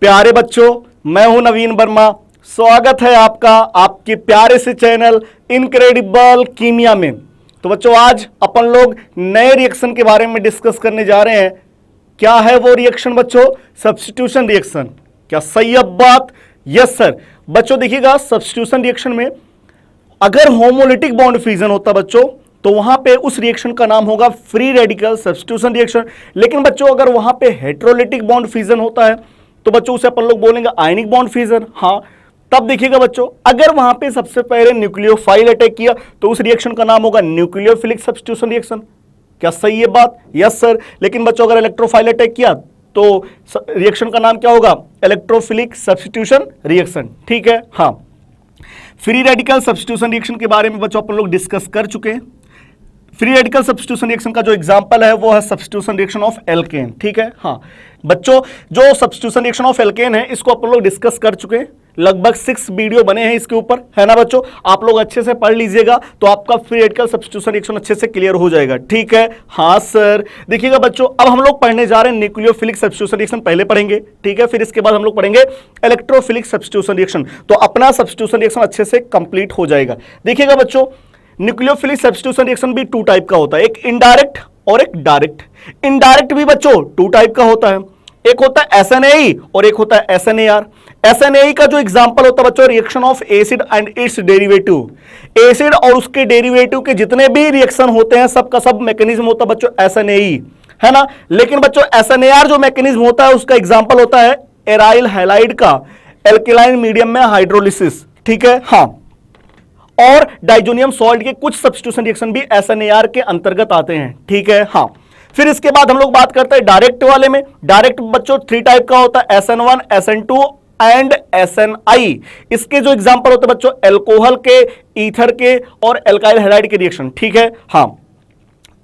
प्यारे बच्चों, मैं हूं नवीन वर्मा। स्वागत है आपका आपके प्यारे से चैनल इनक्रेडिबल कीमिया में। तो बच्चों, आज अपन लोग नए रिएक्शन के बारे में डिस्कस करने जा रहे हैं। क्या है वो रिएक्शन बच्चों? Substitution reaction. क्या सही है बात? Yes sir. बच्चों देखिएगा, सब्स्टिट्यूशन रिएक्शन में अगर होमोलिटिक बॉन्ड फ्यूजन होता बच्चों, तो वहां पे उस रिएक्शन का नाम होगा फ्री रेडिकल सब्स्टिट्यूशन रिएक्शन। लेकिन बच्चों, अगर वहां पे हेटेरोलिटिक बॉन्ड फ्यूजन होता है तो बच्चों उसे अपन लोग बोलेंगे आयनिक बॉन्ड फ्यूजन। हाँ, तब देखिएगा बच्चों, अगर वहां पे सबसे पहले न्यूक्लियोफाइल अटैक किया तो उस रिएक्शन का नाम होगा न्यूक्लियोफिलिक सब्स्टिट्यूशन रिएक्शन। क्या सही है बात? Yes sir. लेकिन बच्चों, अगर इलेक्ट्रोफाइल अटैक किया तो रिएक्शन का नाम क्या होगा? Electrophilic substitution reaction. ठीक है। हाँ, फ्री रेडिकल सब्स्टिट्यूशन रिएक्शन के बारे में बच्चों अपन लोग डिस्कस कर चुके हैं। फ्री रेडिकल सब्स्टिट्यूशन रिएक्शन का जो एग्जांपल है वो है सब्स्टिट्यूशन रिएक्शन ऑफ एल्केन। ठीक है। हाँ बच्चों, जो सब्स्टिट्यूशन रिएक्शन ऑफ एल्केन है इसको अपन लोग डिस्कस कर चुके हैं। लगभग 6 वीडियो बने हैं इसके ऊपर, है ना बच्चों? आप लोग अच्छे से पढ़ लीजिएगा तो आपका फ्री रेडिकल सब्स्टिट्यूशन रिएक्शन अच्छे से क्लियर हो जाएगा। ठीक है। हाँ सर। देखिएगा बच्चों, अब हम लोग पढ़ने जा रहे हैं न्यूक्लियोफिलिक सब्स्टिट्यूशन रिएक्शन। पहले पढ़ेंगे, ठीक है, फिर इसके बाद हम लोग पढ़ेंगे इलेक्ट्रोफिलिक सब्स्टिट्यूशन रिएक्शन। तो अपना सब्स्टिट्यूशन रिएक्शन अच्छे से कंप्लीट हो जाएगा। देखिएगा बच्चों, न्यूक्लियोफिलिक सब्स्टिट्यूशन रिएक्शन भी 2 टाइप का होता है, एक इनडायरेक्ट और एक डायरेक्ट। इनडायरेक्ट भी बच्चों 2 टाइप का होता है, एक होता है SNAE और एक होता है SNAR। SNAE का जो एग्जांपल होता है बच्चों, reaction of acid and its derivative. Acid और उसके डेरिवेटिव के जितने भी रिएक्शन होते हैं सबका सब मैकेनिज्म होता है बच्चों SNAE, है ना। लेकिन बच्चों SNAR जो मैकेनिज्म होता है उसका एग्जांपल होता है एराइल हैलाइड का एल्केलाइन मीडियम में हाइड्रोलिसिस। ठीक है। हाँ, और डाइजोनियम सॉल्ट के कुछ सब्स्टिट्यूशन रिएक्शन भी SNAR के अंतर्गत आते हैं। ठीक है। हाँ, फिर इसके बाद हम लोग बात करते हैं डायरेक्ट वाले में। डायरेक्ट बच्चों 3 टाइप का होता है, SN1, SN2 एंड SNI। इसके जो एग्जांपल होते हैं बच्चों, एल्कोहल के, ईथर के और एल्काइल हैलाइड के रिएक्शन। ठीक है। हाँ,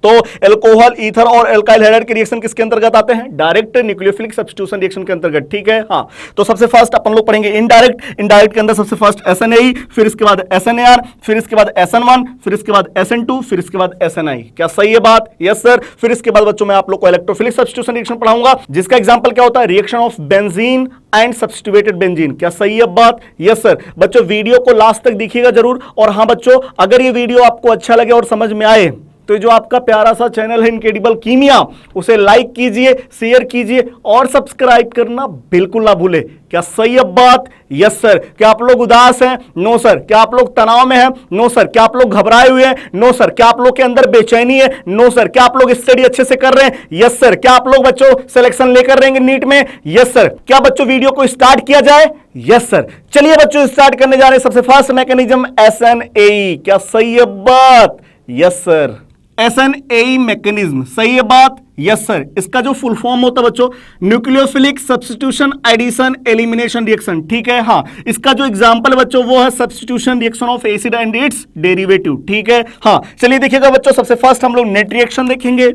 तो एल्कोहल, ईथर और एल्काइल हैलाइड के रिएक्शन किसके अंतर्गत आते हैं? डायरेक्ट न्यूक्लियोफिलिक सब्स्टिट्यूशन रिएक्शन के अंतर्गत। ठीक है। हाँ, तो सबसे फर्स्ट अपन लोग पढ़ेंगे इनडायरेक्ट। इनडायरेक्ट के अंदर सबसे फर्स्ट SNAE, फिर इसके बाद SNAR, फिर इसके बाद SN1, फिर इसके बाद SN2, फिर इसके बाद SNI। क्या सही है बात? Yes sir. फिर इसके बाद बच्चों मैं आप लोग को इलेक्ट्रोफिलिक सब्स्टिट्यूशन रिएक्शन पढ़ाऊंगा, जिसका एग्जांपल क्या होता है? Reaction of benzene and substituted benzene. क्या सही है बात? Yes sir. बच्चों वीडियो को लास्ट तक देखिएगा जरूर। और हाँ बच्चों, अगर ये वीडियो आपको अच्छा लगे और समझ में आए तो जो आपका प्यारा सा चैनल है इनक्रेडिबल कीमिया, उसे लाइक कीजिए, शेयर कीजिए और सब्सक्राइब करना बिल्कुल ना भूले। क्या सही है बात? Yes sir. क्या आप लोग उदास हैं? No sir. क्या आप लोग तनाव में हैं? No sir. क्या आप लोग घबराए हुए हैं? No sir. क्या आप लोग के अंदर बेचैनी है? No sir. क्या आप लोग स्टडी अच्छे से कर रहे हैं? Yes sir. क्या आप लोग बच्चों सिलेक्शन लेकर रहेंगे नीट में? Yes sir. क्या बच्चों वीडियो को स्टार्ट किया जाए? Yes sir. चलिए बच्चों, स्टार्ट करने जा रहे हैं। सबसे फर्स्ट मैकेनिज्म SNAE। क्या सही है बात? Yes sir. SNAE मैकेनिज्म, सही है बात? यस सर। इसका जो फुल फॉर्म होता है बच्चों, nucleophilic substitution addition elimination reaction. ठीक है। हाँ, इसका जो एग्जांपल बच्चों वो है substitution reaction of acid and its derivative. ठीक है। हाँ, चलिए देखिएगा बच्चों, सबसे फर्स्ट हम लोग नेट रिएक्शन देखेंगे।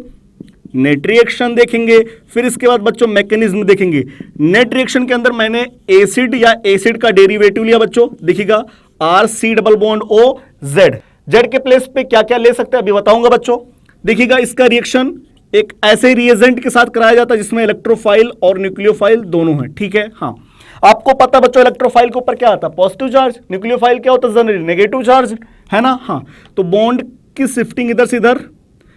नेट रिएक्शन देखेंगे, फिर इसके बाद बच्चों मैकेनिज्म देखेंगे। नेट रिएक्शन के अंदर मैंने एसिड या एसिड का डेरिवेटिव लिया बच्चों। देखिएगा RC double bond OZ। Z के प्लेस पे क्या क्या ले सकते हैं अभी बताऊंगा बच्चों। देखिएगा, इसका रिएक्शन एक ऐसे रिएजेंट के साथ कराया जाता है जिसमें इलेक्ट्रोफाइल और न्यूक्लियोफाइल दोनों हैं। ठीक है। हाँ, आपको पता बच्चों इलेक्ट्रोफाइल के ऊपर क्या आता है? Positive charge. न्यूक्लियोफाइल क्या होता है? जनरली नेगेटिव चार्ज, है ना। हाँ, तो बॉन्ड की शिफ्टिंग इधर से इधर,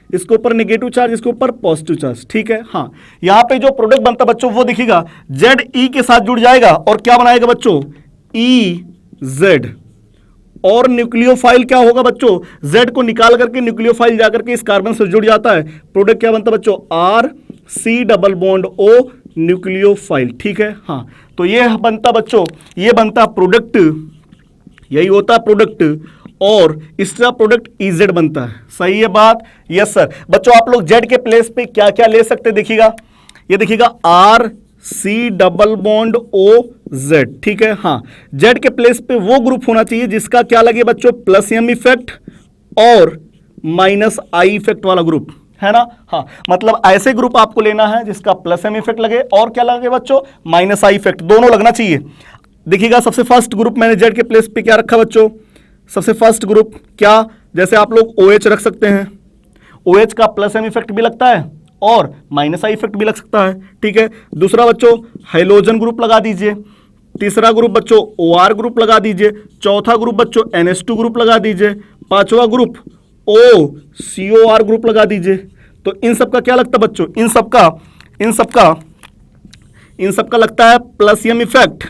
इसके ऊपर नेगेटिव चार्ज, इसके ऊपर पॉजिटिव चार्ज। ठीक है। हाँ, यहां पे जो प्रोडक्ट बनता है बच्चों वो देखिएगा ZE के साथ जुड़ जाएगा और क्या बनाएगा बच्चों? EZ। और न्यूक्लियोफाइल क्या होगा बच्चों? Z को निकाल करके न्यूक्लियोफाइल जाकर के इस कार्बन से जुड़ जाता है। प्रोडक्ट क्या बनता है बच्चों? RC double bond O nucleophile. ठीक है। हाँ, तो ये बनता बच्चों, ये बनता प्रोडक्ट, यही होता है प्रोडक्ट, और इसका प्रोडक्ट EZ बनता है। सही है बात? Yes sir. बच्चों आप लोग Z के प्लेस पे क्या क्या ले सकते हैं? देखिएगा, ये देखिएगा RC डबल बॉन्ड OZ। ठीक है। हाँ, Z के प्लेस पे वो ग्रुप होना चाहिए जिसका क्या लगे बच्चों? प्लस M इफेक्ट और माइनस I इफेक्ट वाला ग्रुप, है ना। हाँ, मतलब ऐसे ग्रुप आपको लेना है जिसका प्लस M इफेक्ट लगे और क्या लगे बच्चों? माइनस I इफेक्ट, दोनों लगना चाहिए। देखिएगा, सबसे फर्स्ट ग्रुप मैंने Z के प्लेस पे क्या रखा बच्चों? सबसे फर्स्ट ग्रुप क्या, जैसे आप लोग OH रख सकते हैं। OH का प्लस M इफेक्ट भी लगता है और माइनस आई इफेक्ट भी लग सकता है, ठीक है। दूसरा बच्चों हाइड्रोजन ग्रुप लगा दीजिए, तीसरा ग्रुप बच्चों OR ग्रुप लगा दीजिए, चौथा ग्रुप बच्चों NH2 ग्रुप लगा दीजिए, पांचवा ग्रुप OCOR ग्रुप लगा दीजिए। तो इन सब का क्या लगता है बच्चों, इन सब का लगता है प्लस एम इफेक्ट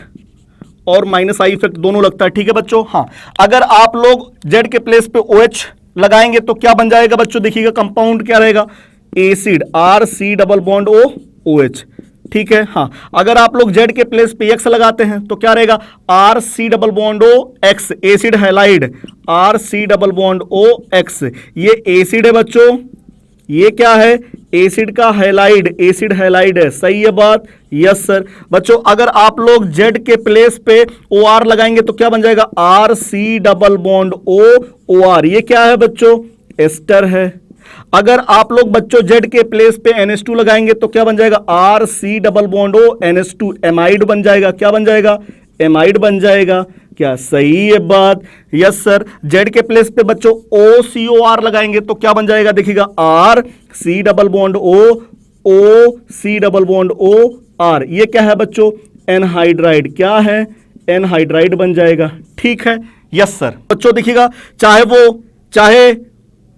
और माइनस आई इफेक्ट दोनों लगता है, ठीक है बच्चों। हाँ, अगर आप लोग जेड के प्लेस पे OH लगाएंगे तो क्या बन जाएगा बच्चों, देखिएगा कंपाउंड क्या रहेगा, acid RC double bond OH, ठीक है। हाँ, अगर आप लोग जेड के प्लेस पे एक्स लगाते हैं तो क्या रहेगा, RC double bond OX, acid halide RC double bond OX, ये एसिड है बच्चों, ये क्या है, एसिड का हैलाइड, एसिड हैलाइड है, सही है बात, यस सर। बच्चों अगर आप लोग जेड के प्लेस पे OR लगाएंगे तो क्या बन जाएगा, RC डबल बॉन्ड OR, ये क्या है बच्चों, एस्टर है। अगर आप लोग बच्चों जेड के प्लेस पे NH2 लगाएंगे तो क्या बन जाएगा, RC double bond NH2, amide बन जाएगा, क्या बन जाएगा, एमाइड बन जाएगा, क्या सही है बात, यस सर। जेड के प्लेस पे बच्चों OCOR लगाएंगे तो क्या बन जाएगा, देखिएगा RC double bond OC double bond OR, ये क्या है बच्चों, एनहाइड्राइड, क्या है, एनहाइड्राइड बन जाएगा, ठीक है, यस सर। बच्चों देखिएगा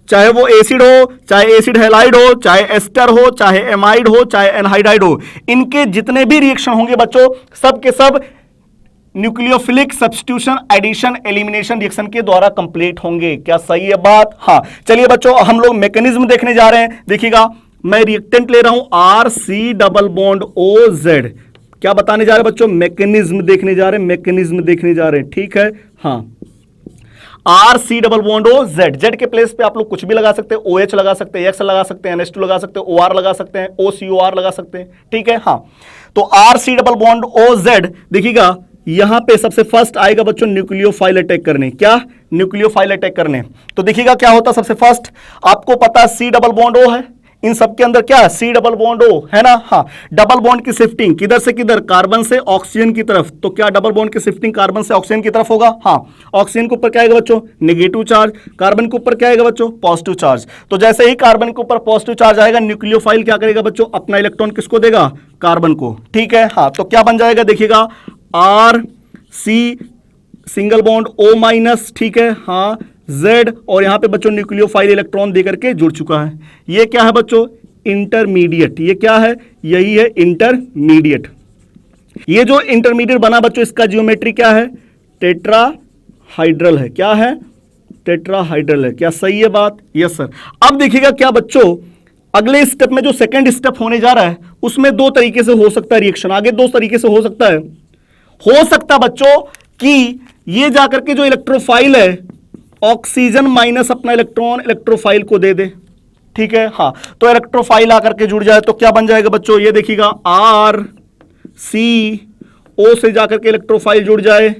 चाहे वो एसिड हो, चाहे एसिड हैलाइड हो, चाहे एस्टर हो, चाहे एमाइड हो, चाहे एनहाइड्राइड हो, इनके जितने भी रिएक्शन होंगे बच्चों सब के सब nucleophilic substitution addition elimination reaction के द्वारा कंप्लीट होंगे, क्या सही है बात। हाँ चलिए बच्चों हम लोग मैकेनिज्म देखने जा रहे हैं। देखिएगा मैं रिएक्टेंट ले रहा हूं RC डबल बॉन्ड OZ, क्या बताने जा रहे हैं बच्चों, मैकेनिज्म देखने जा रहे हैं, ठीक है। हाँ RC double bond OZ, Z के प्लेस पे आप लोग कुछ भी लगा सकते हैं, OH लगा सकते हैं, X लगा सकते हैं, NH2 लगा सकते हैं, OR लगा सकते हैं, OCOR लगा सकते हैं, ठीक है। हाँ तो RC डबल बॉन्ड OZ देखिएगा यहां पे सबसे फर्स्ट आएगा बच्चों न्यूक्लियोफाइल अटैक करने, क्या, न्यूक्लियोफाइल अटैक करने। तो देखिएगा क्या होता सबसे फर्स्ट, आपको पता है C डबल बॉन्ड O है, इन सब के अंदर क्या है, C डबल बॉन्ड O है ना। हाँ डबल बॉन्ड की शिफ्टिंग किधर से किधर, कार्बन से ऑक्सीजन की तरफ, तो क्या डबल बॉन्ड की शिफ्टिंग कार्बन से ऑक्सीजन की तरफ होगा। हाँ ऑक्सीजन के ऊपर क्या आएगा बच्चों, नेगेटिव चार्ज, कार्बन के ऊपर क्या आएगा बच्चों, पॉजिटिव चार्ज। तो जैसे ही कार्बन के ऊपर पॉजिटिव चार्ज आएगा न्यूक्लियोफाइल क्या करेगा बच्चों, अपना इलेक्ट्रॉन किसको देगा, कार्बन को, ठीक है। हाँ तो क्या बन जाएगा देखिएगा RC single bond O minus, ठीक है। हाँ Z और यहां पे बच्चों न्यूक्लियोफाइल इलेक्ट्रॉन देकर के जुड़ चुका है, ये क्या है बच्चों, इंटरमीडिएट, ये क्या है, यही है इंटरमीडिएट। ये जो इंटरमीडिएट बना बच्चों इसका जियोमेट्री क्या है, टेट्राहाइड्रल है, क्या है, टेट्राहाइड्रल है, क्या सही है बात, यस सर। अब देखिएगा क्या बच्चों अगले स्टेप में जो सेकंड स्टेप होने जा रहा है उसमें दो तरीके से हो सकता है रिएक्शन, आगे दो तरीके से हो सकता है बच्चों कि ये जाकर के जो इलेक्ट्रोफाइल है ऑक्सीजन माइनस अपना इलेक्ट्रॉन इलेक्ट्रोफाइल को दे दे, ठीक है। हाँ तो इलेक्ट्रोफाइल आकर के जुड़ जाए तो क्या बन जाएगा बच्चों, ये देखिएगा RCO से जाकर के इलेक्ट्रोफाइल जुड़ जाए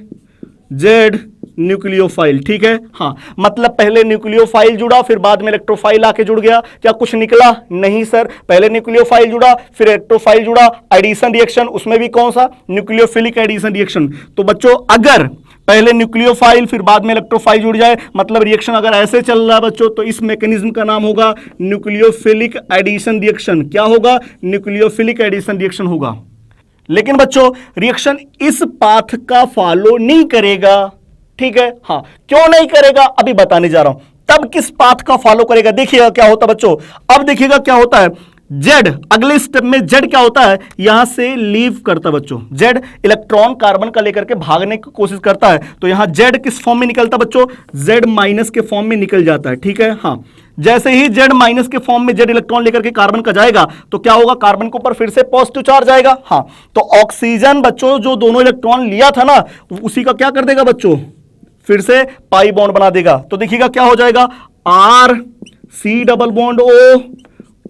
Z न्यूक्लियोफाइल, ठीक है। हाँ मतलब पहले न्यूक्लियोफाइल जुड़ा फिर बाद में इलेक्ट्रोफाइल आके जुड़ गया, क्या कुछ निकला, नहीं सर, पहले न्यूक्लियोफाइल जुड़ा फिर इलेक्ट्रोफाइल जुड़ा, एडिशन रिएक्शन, उसमें भी कौन सा, न्यूक्लियोफिलिक एडिशन रिएक्शन। तो बच्चों अगर पहले न्यूक्लियोफाइल फिर बाद में इलेक्ट्रोफाइल जुड़ जाए मतलब रिएक्शन अगर ऐसे चल रहा है बच्चों तो इस मैकेनिज्म का नाम होगा न्यूक्लियोफिलिक एडिशन रिएक्शन, क्या होगा, न्यूक्लियोफिलिक एडिशन रिएक्शन होगा। लेकिन बच्चों रिएक्शन इस पाथ का फॉलो नहीं करेगा, ठीक है। हाँ क्यों नहीं करेगा अभी बताने जा रहा हूं, तब किस पाथ का फॉलो करेगा, देखिएगा क्या होता है बच्चों। अब देखिएगा क्या होता है, जेड अगले स्टेप में जेड क्या होता है, यहां से लीव करता है बच्चों, जेड इलेक्ट्रॉन कार्बन का लेकर के भागने की कोशिश करता है तो यहां जेड किस फॉर्म में निकलता है बच्चों, जेड माइनस के फॉर्म में निकल जाता है, ठीक है। हाँ जैसे ही जेड माइनस के फॉर्म में जेड इलेक्ट्रॉन लेकर के कार्बन का जाएगा तो क्या होगा, कार्बन के ऊपर फिर से पॉजिटिव चार्ज आएगा। हाँ तो ऑक्सीजन बच्चों जो दोनों इलेक्ट्रॉन लिया था ना उसी का क्या कर देगा बच्चों, फिर से पाई बॉन्ड बना देगा। तो देखिएगा क्या हो जाएगा, RC double bond O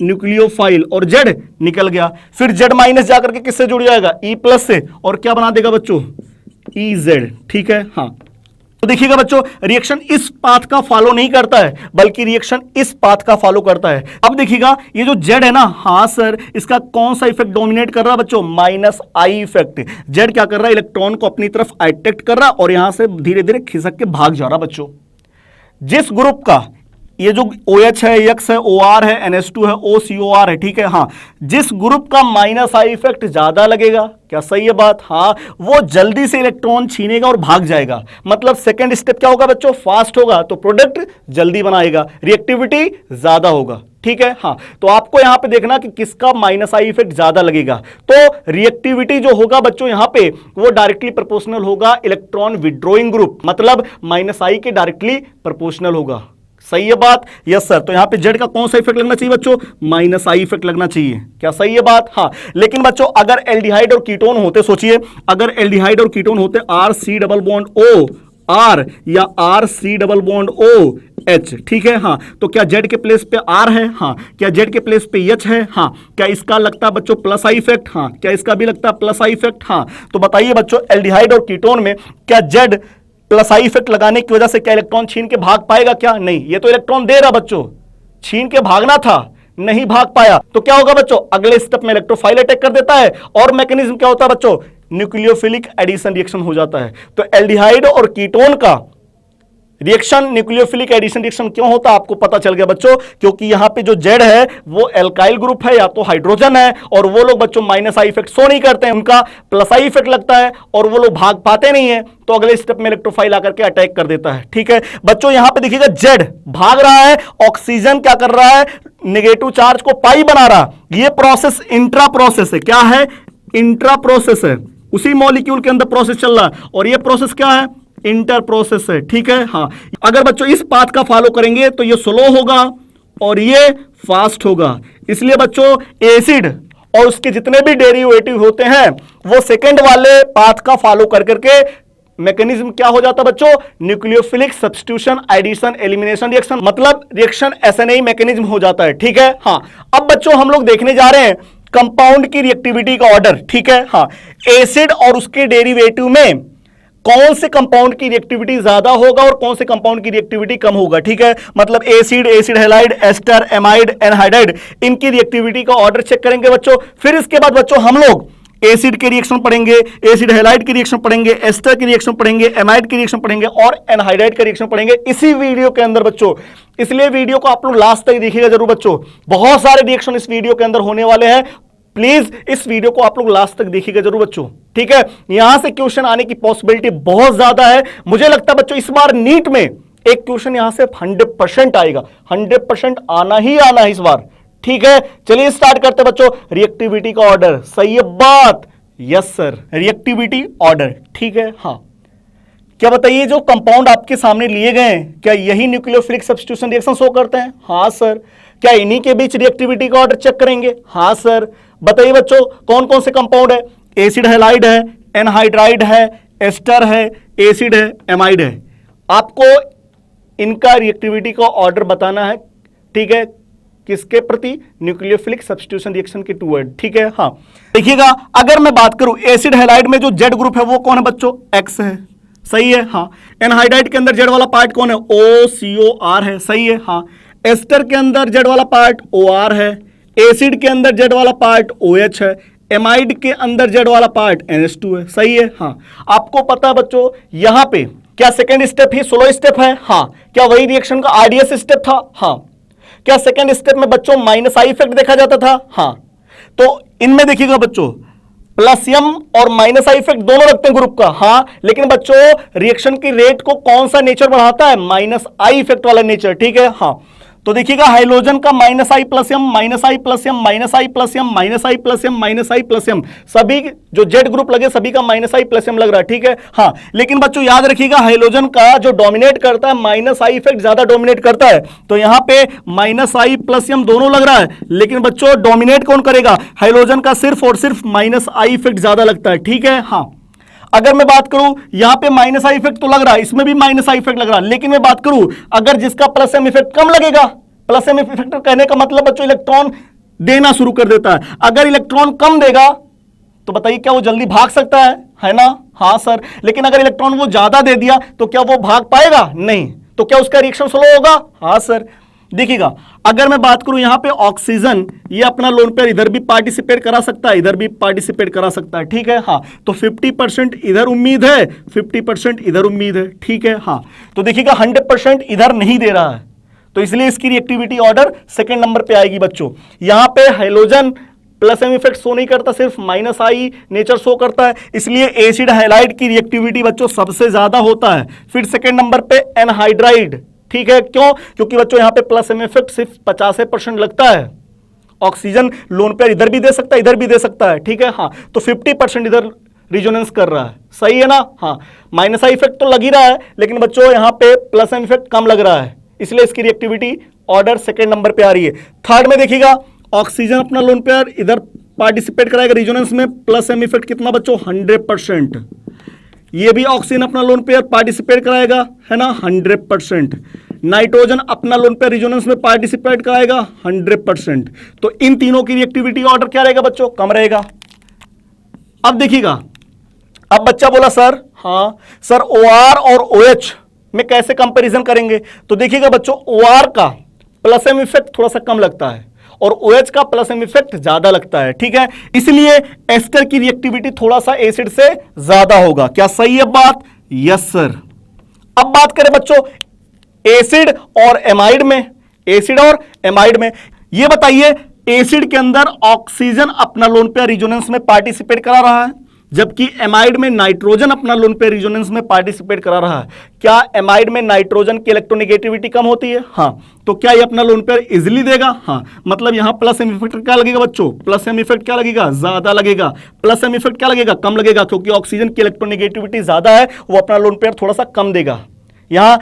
nucleophile और जेड निकल गया, फिर जेड माइनस जाकर के किससे जुड़ जाएगा, E प्लस से, और क्या बना देगा बच्चों, EZ, ठीक है। हाँ तो देखिएगा बच्चों रिएक्शन इस पाथ का फॉलो नहीं करता है बल्कि रिएक्शन इस पाथ का फॉलो करता है। अब देखिएगा ये जो जेड है ना, हाँ सर इसका कौन सा इफेक्ट डोमिनेट कर रहा है बच्चों, माइनस आई इफेक्ट। जेड क्या कर रहा है, इलेक्ट्रॉन को अपनी तरफ अट्रैक्ट कर रहा है और यहां से धीरे धीरे खिसक के भाग जा रहा है बच्चों। जिस ग्रुप का ये जो OH है, X है, OR है, NH2 है, OCOR है, ठीक है। हाँ, जिस ग्रुप का माइनस आई इफेक्ट ज्यादा लगेगा, क्या सही है बात? हाँ, वो जल्दी से इलेक्ट्रॉन छीनेगा और भाग जाएगा। मतलब सेकंड स्टेप क्या होगा बच्चों? फास्ट होगा, तो प्रोडक्ट जल्दी बनाएगा, रिएक्टिविटी ज्यादा होगा, ठीक है। हाँ, तो आपको यहां पे देखना कि किसका माइनस आई इफेक्ट ज्यादा लगेगा। तो रिएक्टिविटी जो होगा बच्चों यहां पे वो डायरेक्टली प्रोपोर्शनल होगा इलेक्ट्रॉन विड्रॉइंग ग्रुप, मतलब माइनस आई के डायरेक्टली प्रोपोर्शनल होगा। सही है बात? Yes sir. तो यहां पे जेड का कौन सा इफेक्ट लगना चाहिए बच्चों? माइनस आई इफेक्ट लगना चाहिए। क्या सही है बात? हाँ, लेकिन बच्चों अगर एल्डिहाइड और कीटोन होते, सोचिए अगर एल्डिहाइड और कीटोन होते R C double bond O R या R C double bond O H, ठीक है। हाँ, तो क्या जेड के प्लेस पे आर है? हाँ। क्या जेड के प्लेस पे एच है? हाँ। क्या इसका लगता है बच्चों प्लस आई इफेक्ट? हाँ। क्या इसका भी लगता है प्लस आई इफेक्ट? हाँ। तो बताइए बच्चों एल्डिहाइड और कीटोन में क्या जेड प्लस आई इफेक्ट लगाने की वजह से क्या इलेक्ट्रॉन छीन के भाग पाएगा? क्या नहीं, ये तो इलेक्ट्रॉन दे रहा बच्चों, छीन के भागना था, नहीं भाग पाया। तो क्या होगा बच्चों? अगले स्टेप में इलेक्ट्रोफाइल अटैक कर देता है और मैकेनिज्म क्या होता है बच्चों? न्यूक्लियोफिलिक एडिशन रिएक्शन हो जाता है। तो एल्डिहाइड और कीटोन का रिएक्शन न्यूक्लियोफिलिक एडिशन रिएक्शन क्यों होता है आपको पता चल गया बच्चों, क्योंकि यहां पे जो जेड है वो एल्काइल ग्रुप है या तो हाइड्रोजन है, और वो लोग बच्चों माइनस आई इफेक्ट शो नहीं करते हैं, उनका प्लस आई इफेक्ट लगता है और वो लोग भाग पाते नहीं है, तो अगले स्टेप में इलेक्ट्रोफाइल आकर के अटैक कर देता है, ठीक है बच्चों। यहां पे देखिएगा जेड भाग रहा है, ऑक्सीजन क्या कर रहा है? नेगेटिव चार्ज को पाई बना रहा। ये प्रोसेस इंट्रा प्रोसेस है। क्या है? इंट्रा प्रोसेस है, उसी मॉलिक्यूल के अंदर प्रोसेस चल रहा है, और ये प्रोसेस क्या है? इंटर प्रोसेस है, ठीक है। हाँ, अगर बच्चों इस पाथ का फॉलो करेंगे तो ये स्लो होगा और ये फास्ट होगा। इसलिए बच्चों एसिड और उसके जितने भी डेरिवेटिव होते हैं वो सेकंड वाले पाथ का फॉलो कर करके मैकेनिज्म क्या हो जाता है बच्चों? Nucleophilic substitution addition elimination reaction, मतलब रिएक्शन एसएनए मैकेनिज्म हो जाता है, ठीक है। हाँ, अब बच्चों हम लोग देखने जा रहे हैं कंपाउंड की रिएक्टिविटी का ऑर्डर, ठीक है। हाँ, एसिड और उसके डेरिवेटिव में कौन से कंपाउंड की रिएक्टिविटी ज्यादा होगा और कौन से कंपाउंड की रिएक्टिविटी कम होगा, ठीक है। मतलब acid, acid halide, ester, amide, anhydride, इनकी रिएक्टिविटी का ऑर्डर चेक करेंगे बच्चों। फिर इसके बाद बच्चों हम लोग एसिड के रिएक्शन पढ़ेंगे, एसिड हैलाइड की रिएक्शन पढ़ेंगे, एस्टर की रिएक्शन पढ़ेंगे, एमाइड की रिएक्शन पढ़ेंगे और एनहाइड्राइड का रिएक्शन पढ़ेंगे इसी वीडियो के अंदर बच्चों। इसलिए वीडियो को आप लोग लास्ट तक देखिएगा जरूर बच्चों, बहुत सारे रिएक्शन इस वीडियो के अंदर होने वाले हैं। प्लीज इस वीडियो को आप लोग लास्ट तक देखिएगा जरूर बच्चों, ठीक है। यहां से क्वेश्चन आने की पॉसिबिलिटी बहुत ज्यादा है। मुझे लगता है बच्चों इस बार नीट में एक क्वेश्चन यहां से 100% आएगा, 100% आना ही आना है इस बार, ठीक है। चलिए स्टार्ट करते हैं बच्चों। रिएक्टिविटी का ऑर्डर, सही है बात? यस सर, रिएक्टिविटी ऑर्डर, ठीक है। हाँ, क्या बताइए जो कंपाउंड आपके सामने लिए गए हैं क्या यही न्यूक्लियोफिलिक सब्स्टिट्यूशन रिएक्शन शो करते हैं? हाँ सर। क्या इन्हीं के बीच रिएक्टिविटी का ऑर्डर चेक करेंगे? हाँ सर। बताइए बच्चों कौन कौन से कंपाउंड है? एसिड हैलाइड है, एनहाइड्राइड है, एस्टर है, एसिड है, एमाइड है। आपको इनका रिएक्टिविटी का ऑर्डर बताना है, ठीक है, किसके प्रति? न्यूक्लियोफिलिक सब्स्टिट्यूशन रिएक्शन के टूवर्ड, ठीक है। हाँ, देखिएगा अगर मैं बात करूं एसिड हैलाइड में जो जेड ग्रुप है वो कौन है बच्चों? एक्स है, सही है। हाँ, एनहाइड्राइड के अंदर जेड वाला पार्ट कौन है? OCOR है, सही है। हाँ, एस्टर के अंदर जेड वाला पार्ट OR है, एसिड के अंदर जेड वाला पार्ट OH है, एमाइड के अंदर जेड वाला पार्ट NH2 है, सही है। हाँ, आपको पता है बच्चों यहां पे क्या सेकेंड स्टेप ही स्लो स्टेप है? हाँ। क्या वही रिएक्शन का RDS स्टेप था? हाँ। क्या सेकेंड स्टेप में बच्चों माइनस आई इफेक्ट देखा जाता था? हाँ। तो इनमें देखिएगा बच्चों प्लस एम और माइनस आई इफेक्ट दोनों रखते हैं ग्रुप का, हाँ। लेकिन बच्चों रिएक्शन की रेट को कौन सा नेचर बढ़ाता है? माइनस आई इफेक्ट वाला नेचर, ठीक है। हाँ, तो देखिएगा हाइड्रोजन का माइनस आई प्लस एम, माइनस आई प्लस एम, माइनस आई प्लस एम, माइनस आई प्लस एम, माइनस आई प्लस एम, सभी जो जेड ग्रुप लगे सभी का माइनस आई प्लस एम लग रहा है, ठीक है। हाँ, लेकिन बच्चों याद रखिएगा हाइड्रोजन का जो डोमिनेट करता है माइनस आई इफेक्ट ज्यादा डोमिनेट करता है, तो यहां पे माइनस आई प्लस एम दोनों लग रहा है, लेकिन बच्चों डोमिनेट कौन करेगा? हाइड्रोजन का सिर्फ और सिर्फ माइनस आई इफेक्ट ज्यादा लगता है, ठीक है। हाँ, अगर मैं बात करूं यहां पे माइनस आई इफेक्ट तो लग रहा है, इसमें भी माइनस आई इफेक्ट लग रहा है, लेकिन मैं बात करूं अगर जिसका प्लस एम इफेक्ट कम लगेगा, प्लस एम इफेक्ट कहने का मतलब बच्चों इलेक्ट्रॉन देना शुरू कर देता है। अगर इलेक्ट्रॉन कम देगा तो बताइए क्या वो जल्दी भाग सकता है ना? हाँ सर। लेकिन अगर इलेक्ट्रॉन वो ज्यादा दे दिया तो क्या वो भाग पाएगा? नहीं। तो क्या उसका रिएक्शन स्लो होगा? हाँ सर। देखिएगा अगर मैं बात करूं यहां पे ऑक्सीजन ये अपना लोन पेयर इधर भी पार्टिसिपेट करा सकता है, इधर भी पार्टिसिपेट करा सकता है, ठीक है। हाँ, तो 50% इधर उम्मीद है, 50% इधर उम्मीद है, ठीक है। हाँ, तो देखिएगा 100% इधर नहीं दे रहा है, तो इसलिए इसकी रिएक्टिविटी ऑर्डर सेकंड नंबर पे आएगी बच्चों। यहां पे hydrogen plus M effect show नहीं करता, सिर्फ माइनस आई नेचर शो करता है, इसलिए एसिड हाइलाइड की रिएक्टिविटी बच्चों सबसे ज्यादा होता है। फिर सेकंड नंबर पे एनहाइड्राइड, ठीक है, क्यों? क्योंकि बच्चों यहां पे प्लस एम इफेक्ट सिर्फ 50% लगता है। ऑक्सीजन लोन पेयर इधर भी दे सकता है, इधर भी दे सकता है, ठीक है, हाँ, तो 50% इधर रिजोनेंस कर रहा है, सही है ना? हाँ, माइनस आई इफेक्ट तो लग ही रहा है, लेकिन बच्चों यहां पे प्लस एम इफेक्ट कम लग रहा है, इसलिए इसकी रिएक्टिविटी ऑर्डर सेकंड नंबर पे आ रही है। थर्ड में देखिएगा, ऑक्सीजन अपना लोन पेयर इधर पार्टिसिपेट कराएगा रिजोनेंस में, प्लस एम इफेक्ट कितना बच्चों? 100%। ये भी ऑक्सीजन अपना लोन पेयर पार्टिसिपेट कराएगा, है ना, 100%। नाइट्रोजन अपना लोन पेयर रिजोनेंस में पार्टिसिपेट कराएगा 100%। तो इन तीनों की रिएक्टिविटी ऑर्डर क्या रहेगा बच्चों? कम रहेगा। अब देखिएगा, अब बच्चा बोला सर, हाँ सर OR और OH में कैसे कंपैरिजन करेंगे? तो देखिएगा बच्चों, OR का प्लस एम इफेक्ट थोड़ा सा कम लगता है और OH का प्लस एम इफेक्ट ज्यादा लगता है, ठीक है, इसलिए एस्टर की रिएक्टिविटी थोड़ा सा एसिड से ज्यादा होगा। क्या सही है बात? Yes sir. अब बात करें बच्चों एसिड और एमाइड में, एसिड और एमाइड में ये बताइए, एसिड के अंदर ऑक्सीजन अपना लोन पेयर रिजोनेंस में पार्टिसिपेट करा रहा है, जबकि एमाइड में नाइट्रोजन अपना लोन पेयर रिजोनेंस में पार्टिसिपेट करा रहा है। क्या एमाइड में नाइट्रोजन की इलेक्ट्रोनेगेटिविटी कम होती है? हाँ, तो क्या ये अपना लोन पेयर इजिली देगा? हाँ, मतलब यहां प्लस एम इफेक्ट क्या लगेगा बच्चों? प्लस एम इफेक्ट क्या लगेगा? ज्यादा लगेगा। प्लस एम इफेक्ट क्या लगेगा? कम लगेगा, क्योंकि ऑक्सीजन की इलेक्ट्रोनेगेटिविटी ज्यादा है, वो अपना लोन पेयर थोड़ा सा कम देगा। यहां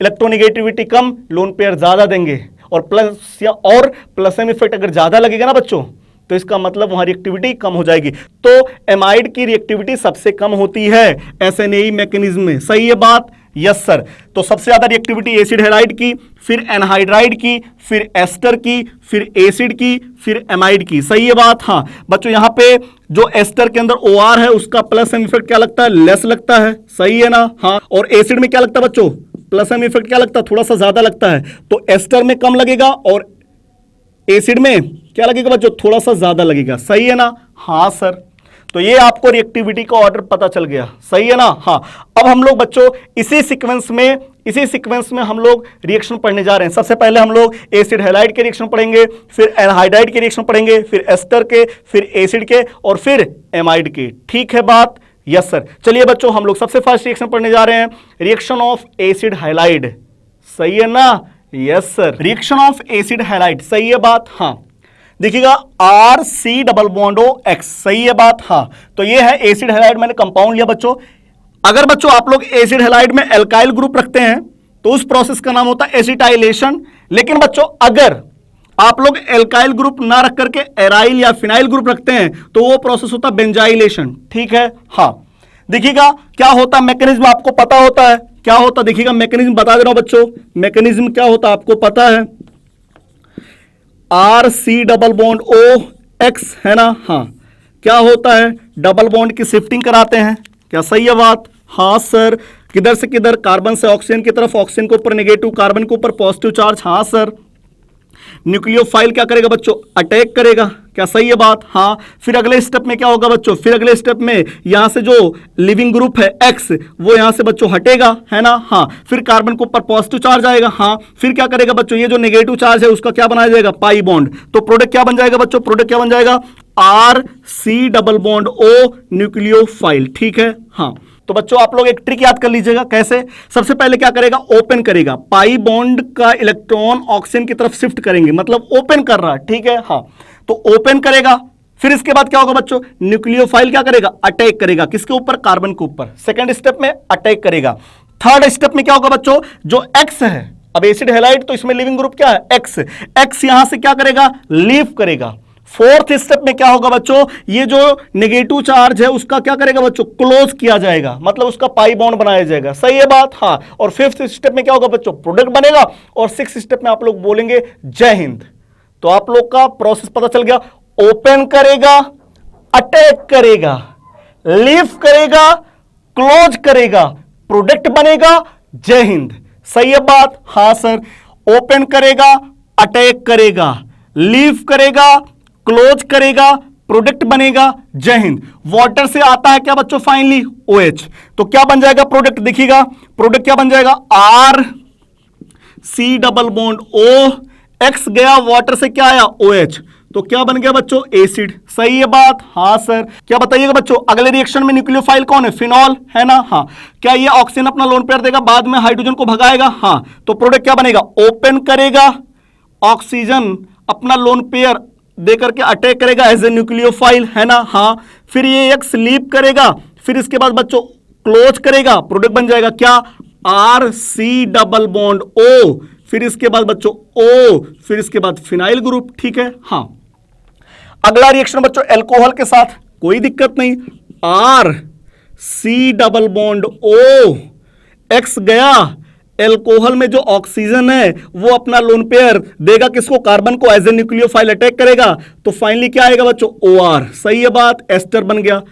इलेक्ट्रोनेगेटिविटी कम, लोन पेयर ज्यादा देंगे, और प्लस एम इफेक्ट अगर ज्यादा लगेगा ना बच्चों, तो इसका मतलब वहां रिएक्टिविटी कम हो जाएगी। तो एमाइड की रिएक्टिविटी सबसे कम होती है एसएनएई मैकेनिज्म में, सही है बात? Yes sir. तो सबसे ज्यादा रिएक्टिविटी एसिड हैलाइड की, फिर एनहाइड्राइड की, फिर एस्टर की, फिर एसिड की, फिर एमाइड की, सही है बात? हाँ बच्चों, यहां पे जो एस्टर के अंदर OR है उसका प्लस एम इफेक्ट क्या लगता है? लेस लगता है, सही है ना? हाँ, और एसिड में क्या लगता है बच्चों? प्लस एम इफेक्ट क्या लगता है? थोड़ा सा ज्यादा लगता है। तो एस्टर में कम लगेगा और एसिड में क्या लगेगा बच्चों? थोड़ा सा ज्यादा लगेगा, सही है ना? हाँ सर। तो ये आपको रिएक्टिविटी का ऑर्डर पता चल गया, सही है ना? हाँ, अब हम लोग बच्चों इसी सीक्वेंस में हम लोग रिएक्शन पढ़ने जा रहे हैं। सबसे पहले हम लोग एसिड हैलाइड के रिएक्शन पढ़ेंगे, फिर एनहाइड्राइड के रिएक्शन पढ़ेंगे, फिर एस्टर के, फिर एसिड के, और फिर एमाइड के, ठीक है बात? Yes sir. चलिए बच्चों, हम लोग सबसे फर्स्ट रिएक्शन पढ़ने जा रहे हैं, रिएक्शन ऑफ एसिड हैलाइड, सही है ना? Yes sir, reaction of acid halide, सही है बात? हाँ, देखिएगा RC+O(X), सही है बात? हाँ, तो ये है एसिड हैलाइड, मैंने कंपाउंड लिया बच्चों। अगर बच्चों आप लोग एसिड हैलाइड में एल्काइल ग्रुप रखते हैं तो उस प्रोसेस का नाम होता है एसिटाइलेशन। लेकिन बच्चों अगर आप लोग एल्काइल ग्रुप ना रख करके एराइल या फिनाइल ग्रुप रखते हैं तो वो प्रोसेस होता है बेंजाइलेशन, ठीक है? हाँ, देखिएगा क्या होता है, मैकेनिज्म आपको पता होता है क्या होता? देखिएगा मैकेनिज्म बता दे रहा हूं बच्चों, मैकेनिज्म क्या होता है आपको पता है, RC+O(X) है ना? हाँ, क्या होता है? डबल बॉन्ड की शिफ्टिंग कराते हैं, क्या सही है बात? हाँ सर। किधर से किधर? कार्बन से ऑक्सीजन की तरफ, ऑक्सीजन के ऊपर नेगेटिव, कार्बन के ऊपर पॉजिटिव चार्ज, हाँ सर। न्यूक्लियोफाइल क्या करेगा बच्चों? अटैक करेगा, क्या सही है बात? हाँ। फिर अगले स्टेप में क्या होगा बच्चों? फिर अगले स्टेप में यहां से जो लिविंग ग्रुप है X, वो यहां से बच्चों हटेगा, है ना? हाँ। फिर कार्बन के ऊपर पॉजिटिव चार्ज आएगा, हाँ। फिर क्या करेगा बच्चों? ये जो नेगेटिव चार्ज है उसका क्या बनाया जाएगा? Pi bond. तो प्रोडक्ट क्या बन जाएगा बच्चों? प्रोडक्ट क्या बन जाएगा? RC+O न्यूक्लियोफाइल, ठीक है? हाँ। तो बच्चों आप लोग एक ट्रिक याद कर लीजिएगा, कैसे? सबसे पहले क्या करेगा? ओपन करेगा, पाई बॉन्ड का इलेक्ट्रॉन ऑक्सीजन की तरफ शिफ्ट करेंगे, मतलब ओपन कर रहा है, ठीक है? हाँ, तो ओपन करेगा। फिर इसके बाद क्या होगा बच्चों? न्यूक्लियोफाइल क्या करेगा? अटैक करेगा, किसके ऊपर? कार्बन के ऊपर। सेकंड स्टेप में अटैक करेगा। थर्ड स्टेप में क्या होगा बच्चों? जो X है, अब एसिड हैलाइड तो इसमें लिविंग ग्रुप क्या है? X यहां से क्या करेगा? लीव करेगा। फोर्थ स्टेप में क्या होगा बच्चों? ये जो नेगेटिव चार्ज है उसका क्या करेगा बच्चों? क्लोज किया जाएगा, मतलब उसका पाई बॉन्ड बनाया जाएगा, सही है बात? हाँ। और फिफ्थ स्टेप में क्या होगा बच्चों? प्रोडक्ट बनेगा। और सिक्स्थ स्टेप में आप लोग बोलेंगे जय हिंद। तो आप लोग का प्रोसेस पता चल गया, ओपन करेगा, अटैक करेगा, लीव करेगा, क्लोज करेगा, प्रोडक्ट बनेगा, जय हिंद, सही है बात? हाँ सर। ओपन करेगा, अटैक करेगा, लीव करेगा, क्लोज करेगा, प्रोडक्ट बनेगा, जय हिंद। वाटर से आता है क्या बच्चों? Finally OH। तो क्या बन जाएगा प्रोडक्ट? देखिएगा प्रोडक्ट क्या बन जाएगा? C double bond O, X गया वाटर से क्या आया OH, तो क्या बन गया बच्चों एसिड। सही है बात, हाँ सर। क्या बताइएगा बच्चों, अगले रिएक्शन में न्यूक्लियोफाइल कौन है, फिनॉल है ना, हाँ। क्या ये ऑक्सीजन अपना लोन पेयर देगा, बाद में हाइड्रोजन को भगाएगा, हाँ। तो प्रोडक्ट क्या बनेगा, ओपन करेगा, ऑक्सीजन अपना लोन पेयर देकर के अटैक करेगा एज ए न्यूक्लियोफाइल, है ना, हाँ। फिर ये एक्स लीप करेगा, फिर इसके बाद बच्चों क्लोज करेगा, प्रोडक्ट बन जाएगा क्या, R C double bond O, फिर इसके बाद बच्चों O, फिर इसके बाद फिनाइल ग्रुप, ठीक है, हाँ। अगला रिएक्शन बच्चों एल्कोहल के साथ, कोई दिक्कत नहीं, R C double bond O, X गया, एल्कोहल में जो ऑक्सीजन है वो अपना लोन पेयर देगा किसको, कार्बन को, एज ए न्यूक्लियोफाइल अटैक करेगा, तो फाइनली क्या आएगा बच्चों OR। सही है बात, एस्टर बन गया।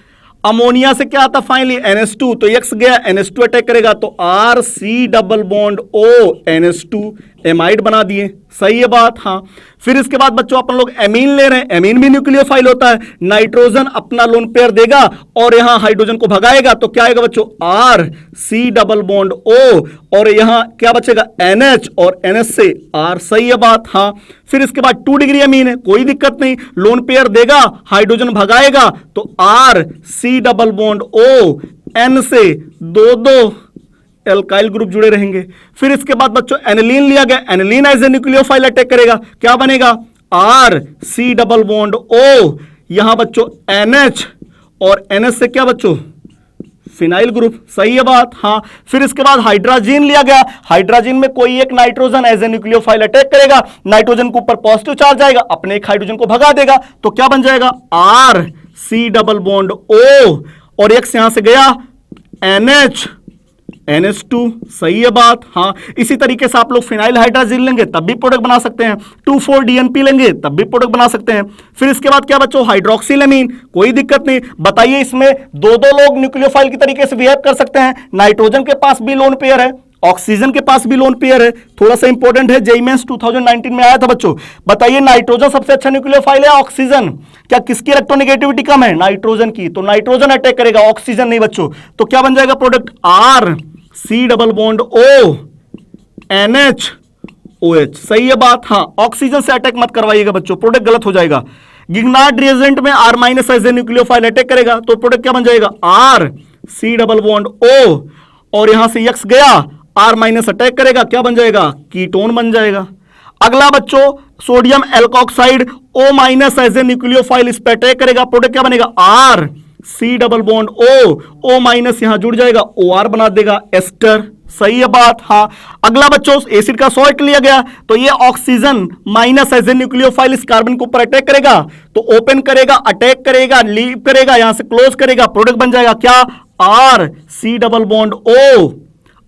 अमोनिया से क्या आता फाइनली NH2, तो एक्स गया NH2 अटैक करेगा, तो R C double bond O NH2 amide बना दिए। सही है बात, हाँ। फिर इसके बाद बच्चों अपन लोग एमीन ले रहे हैं, एमीन भी न्यूक्लियोफाइल होता है, नाइट्रोजन अपना लोन पेयर देगा और यहां हाइड्रोजन को भगाएगा, तो क्या आएगा बच्चों R C double bond O, और यहां क्या बचेगा NH और NH से R। सही है बात, हाँ। फिर इसके बाद 2 डिग्री अमीन है, कोई दिक्कत नहीं, लोन पेयर देगा, हाइड्रोजन भगाएगा, तो R C double bond O, N से दो एल्काइल ग्रुप जुड़े रहेंगे। फिर इसके बाद बच्चों एनिलीन लिया गया, aniline as a nucleophile attack करेगा, क्या बनेगा R C double bond O, यहां बच्चों NH और NH से क्या बच्चों फिनाइल ग्रुप। सही है बात, हाँ। फिर इसके बाद हाइड्रोजन लिया गया, हाइड्रोजन में कोई एक nitrogen as a nucleophile attack करेगा, नाइट्रोजन के ऊपर पॉजिटिव चार्ज आएगा, अपने एक हाइड्रोजन को भगा देगा, तो क्या बन जाएगा R C double bond O, और एक्स यहां से गया NH NH2। सही है बात, हाँ। इसी तरीके से आप लोग फिनाइल हाइड्रोजन लेंगे तब भी प्रोडक्ट बना सकते हैं, 2,4-DNP लेंगे तब भी प्रोडक्ट बना सकते हैं। फिर इसके बाद क्या बच्चों हाइड्रोक्सिलेमीन, कोई दिक्कत नहीं। बताइए इसमें दो लोग न्यूक्लियोफाइल की तरीके से बिहेव कर सकते हैं, नाइट्रोजन के पास भी लोन पेयर है, ऑक्सीजन के पास भी लोन पेयर है, थोड़ा सा इंपॉर्टेंट है, जेईई मेंस 2019 में आया था बच्चों। बताइए नाइट्रोजन सबसे अच्छा न्यूक्लियोफाइल है ऑक्सीजन, क्या किसकी इलेक्ट्रोनेगेटिविटी कम है, नाइट्रोजन की, तो नाइट्रोजन अटैक करेगा, ऑक्सीजन नहीं बच्चों, तो क्या बन जाएगा product R C double bond O NH OH। सही है बात, हाँ। ऑक्सीजन से अटैक मत करवाइएगा बच्चों, प्रोडक्ट गलत हो जाएगा। गिग्नार्ड रिएजेंट में R minus as a nucleophile attack करेगा, तो प्रोडक्ट क्या बन जाएगा R C double bond O, और यहां से X गया R माइनस अटैक करेगा, क्या बन जाएगा कीटोन बन जाएगा। अगला बच्चों sodium alkoxide O minus as a nucleophile इस पे अटैक करेगा, प्रोडक्ट क्या बनेगा R C double bond O minus यहां जुड़ जाएगा, OR बना देगा एस्टर। सही है बात, हाँ। अगला बच्चों एसिड का सॉल्ट लिया गया, तो ये oxygen minus as a nucleophile इस कार्बन के ऊपर अटैक करेगा, तो ओपन करेगा, अटैक करेगा, लीव करेगा, यहां से क्लोज करेगा, प्रोडक्ट बन जाएगा क्या R C double bond O,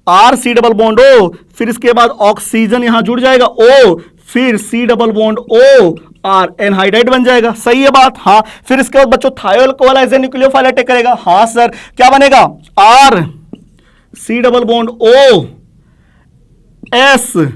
R C double bond O, फिर इसके बाद ऑक्सीजन यहां जुड़ जाएगा O, फिर C double bond O R anhydride बन जाएगा। सही है बात, हाँ। फिर इसके बाद बच्चों thiol alcohol as a nucleophile attack करेगा, हाँ सर, क्या बनेगा R C double bond O S,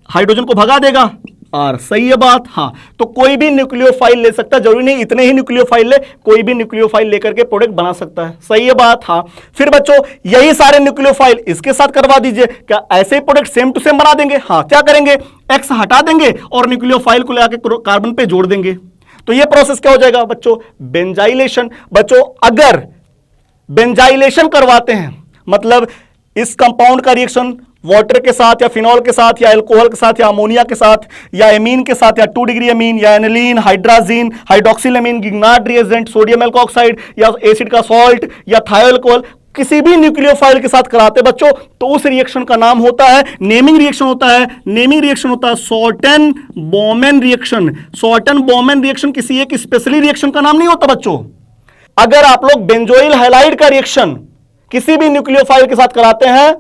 hydrogen को भगा देगा R। सही है बात, हाँ। तो कोई भी न्यूक्लियोफाइल ले सकता है, जरूरी नहीं इतने ही न्यूक्लियोफाइल ले, कोई भी न्यूक्लियोफाइल लेकर के प्रोडक्ट बना सकता है। सही है बात, हाँ। फिर बच्चों यही सारे न्यूक्लियोफाइल इसके साथ करवा दीजिए, क्या ऐसे ही प्रोडक्ट सेम टू सेम बना देंगे, हाँ। क्या करेंगे, एक्स हटा देंगे और न्यूक्लियोफाइल को लेकर कार्बन पे जोड़ देंगे, तो ये प्रोसेस क्या हो जाएगा बच्चों बेंजाइलेशन। बच्चों अगर बेंजाइलेशन करवाते हैं, मतलब इस कंपाउंड का रिएक्शन वाटर के साथ या फिनॉल के साथ या अल्कोहल के साथ या अमोनिया के साथ या एमीन के साथ या 2 डिग्री अमीन या aniline, hydrazine, hydroxylamine, Grignard reagent, sodium alkoxide या एसिड का सॉल्ट या थायो अल्कोहल, किसी भी न्यूक्लियोफाइल के साथ कराते बच्चों, तो उस रिएक्शन का नाम होता है, नेमिंग रिएक्शन होता है, नेमिंग रिएक्शन होता है शॉर्टन-बोहमेन रिएक्शन। शॉर्टन-बोहमेन रिएक्शन किसी एक स्पेशली रिएक्शन का नाम नहीं होता बच्चों। अगर आप लोग बेंजोइल हैलाइड का रिएक्शन किसी भी न्यूक्लियोफाइल के साथ कराते हैं,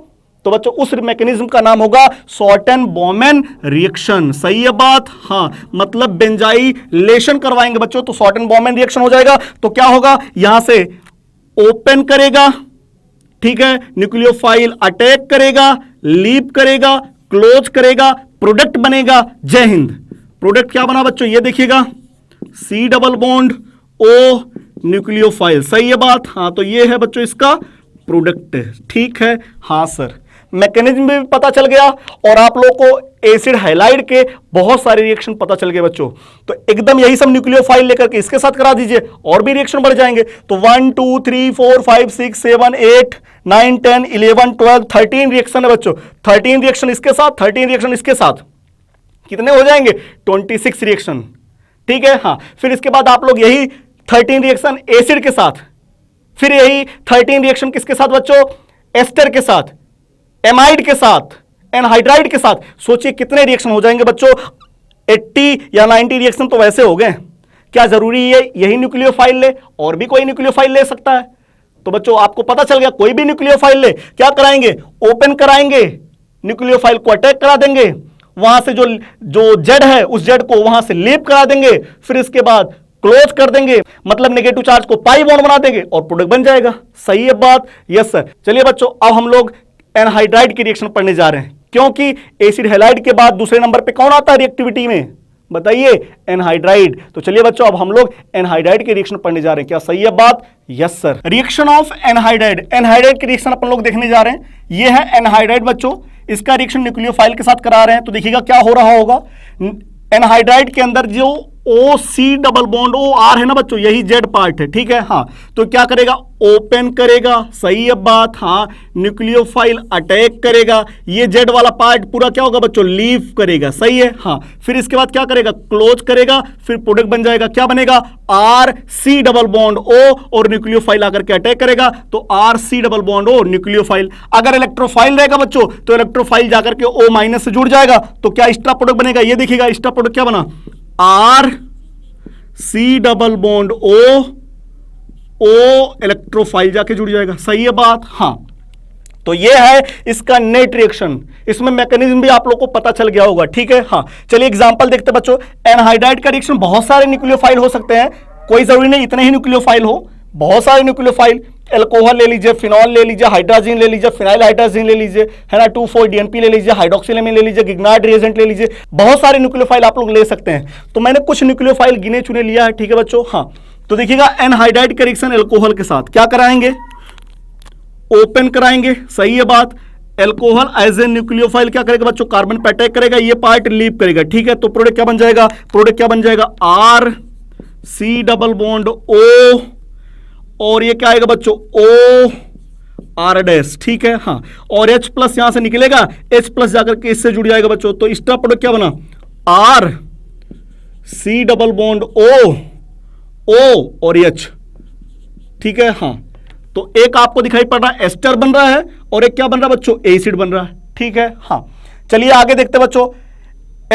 तो बच्चों उस मैकेनिज्म का नाम होगा शॉर्टन-बोहमेन रिएक्शन। सही है बात, हाँ। मतलब बेंजाइलेशन करवाएंगे बच्चों तो शॉर्टन-बोहमेन रिएक्शन हो जाएगा। तो क्या होगा, यहां से ओपन करेगा, ठीक है, न्यूक्लियोफाइल अटैक करेगा, लीप करेगा, क्लोज करेगा, प्रोडक्ट बनेगा। जय हिंद। प्रोडक्ट क्या बना बच्चों, ये देखिएगा C double bond O nucleophile. सही है बात, हाँ। तो ये है बच्चों इसका प्रोडक्ट, ठीक है, हाँ सर। मैकेनिज्म भी पता चल गया और आप लोग को एसिड हैलाइड के बहुत सारे रिएक्शन पता चल गए बच्चों। तो एकदम यही सब न्यूक्लियोफाइल लेकर के इसके साथ करा दीजिए और भी रिएक्शन बढ़ जाएंगे। तो 1 2 3 4 5 6 7 8 9 10 11 12 13 रिएक्शन है बच्चों। 13 रिएक्शन इसके साथ, 13 रिएक्शन इसके साथ, कितने हो जाएंगे? 26 रिएक्शन। ठीक है, हाँ। फिर इसके बाद आप लोग यही 13 रिएक्शन एसिड के साथ, फिर यही 13 रिएक्शन किसके साथ बच्चों? एस्टर के साथ, एमाइड के साथ, एनहाइड्राइड के साथ। सोचिए कितने रिएक्शन हो जाएंगे बच्चों? 80 या 90 रिएक्शन तो वैसे हो गए। क्या जरूरी है यही न्यूक्लियोफाइल ले? और भी कोई न्यूक्लियोफाइल ले सकता है। तो बच्चों आपको पता चल गया, कोई भी न्यूक्लियोफाइल ले, क्या कराएंगे? ओपन कराएंगे, न्यूक्लियोफाइल को अटैक करा देंगे, वहां से जो जेड है उस जेड को वहां से लीप करा देंगे, फिर इसके बाद क्लोज कर देंगे, मतलब नेगेटिव चार्ज को पाई बॉन्ड बना देंगे और प्रोडक्ट बन जाएगा। सही है बात? Yes sir. चलिए बच्चों, अब हम लोग एनहाइड्राइड की रिएक्शन पढ़ने जा रहे हैं, क्योंकि एसिड हैलाइड के बाद दूसरे नंबर पे कौन आता है रिएक्टिविटी में? बताइए, एनहाइड्राइड। तो चलिए बच्चों, अब हम लोग एनहाइड्राइड की रिएक्शन पढ़ने जा रहे हैं। क्या सही है बात? Yes sir. Reaction of anhydride, anhydride की रिएक्शन अपन लोग देखने जा रहे हैं। ये है एनहाइड्राइड बच्चों, इसका रिएक्शन न्यूक्लियोफाइल के साथ करा रहे हैं। तो देखिएगा क्या हो रहा होगा। एनहाइड्राइड के अंदर जो OC डबल बॉन्ड OR है ना बच्चों, यही जेड पार्ट है। ठीक है, हाँ। तो क्या करेगा? ओपन करेगा। सही है बात, हाँ। न्यूक्लियोफाइल अटैक करेगा, ये जेड वाला पार्ट पूरा क्या होगा बच्चों? लीव करेगा। सही है, हाँ। फिर इसके बाद क्या करेगा? क्लोज करेगा, फिर प्रोडक्ट बन जाएगा। क्या बनेगा? RC डबल बॉन्ड O और न्यूक्लियोफाइल आकर के अटैक करेगा, तो RC double bond O nucleophile. अगर इलेक्ट्रोफाइल रहेगा बच्चों, तो इलेक्ट्रोफाइल जाकर के O- से जुड़ जाएगा, तो क्या एक्स्ट्रा प्रोडक्ट बनेगा? ये देखिएगा एक्स्ट्रा प्रोडक्ट क्या बना? RC double bond O electrophile जाके जुड़ जाएगा। सही है बात, हाँ। तो ये है इसका नेट रिएक्शन। इसमें मैकेनिज्म भी आप लोग को पता चल गया होगा। ठीक है, हाँ। चलिए एग्जांपल देखते हैं बच्चों। एनहाइड्राइड का रिएक्शन बहुत सारे न्यूक्लियोफाइल हो सकते हैं, कोई जरूरी नहीं इतने ही न्यूक्लियोफाइल हो, बहुत सारे न्यूक्लियोफाइल। एल्कोहल ले लीजिए, फिनॉल ले लीजिए, हाइड्रोजन ले लीजिए, फिनाइल हाइड्रोजन ले लीजिए, है ना, 2,4-DNP ले लीजिए, हाइड्रोक्सिलेमिन ले लीजिए, गिग्नार्ड रिएजेंट ले लीजिए, बहुत सारे न्यूक्लियोफाइल आप लोग ले सकते हैं। तो मैंने कुछ न्यूक्लियोफाइल गिने चुने लिया है। ठीक है बच्चों, हाँ। तो देखिएगा एनहाइड्राइड का रिएक्शन एल्कोहल के साथ क्या कराएंगे? ओपन कराएंगे। सही है बात। एल्कोहल एज ए न्यूक्लियोफाइल क्या करेगा बच्चों? कार्बन पे अटैक करेगा, ये पार्ट लीव करेगा। ठीक है, तो प्रोडक्ट क्या बन जाएगा? प्रोडक्ट क्या बन जाएगा? RC डबल बॉन्ड O और ये क्या आएगा बच्चों? OR dash. ठीक है, हाँ। और H प्लस यहां से निकलेगा, H प्लस जाकर के इससे जुड़ जाएगा बच्चों, तो इसका प्रोडक्ट क्या बना? RC डबल बॉन्ड O और H। ठीक है, हाँ। तो एक आपको दिखाई पड़ रहा है एस्टर बन रहा है और एक क्या बन रहा है बच्चों? एसिड बन रहा है। ठीक है, हाँ। चलिए आगे देखते हैं बच्चों।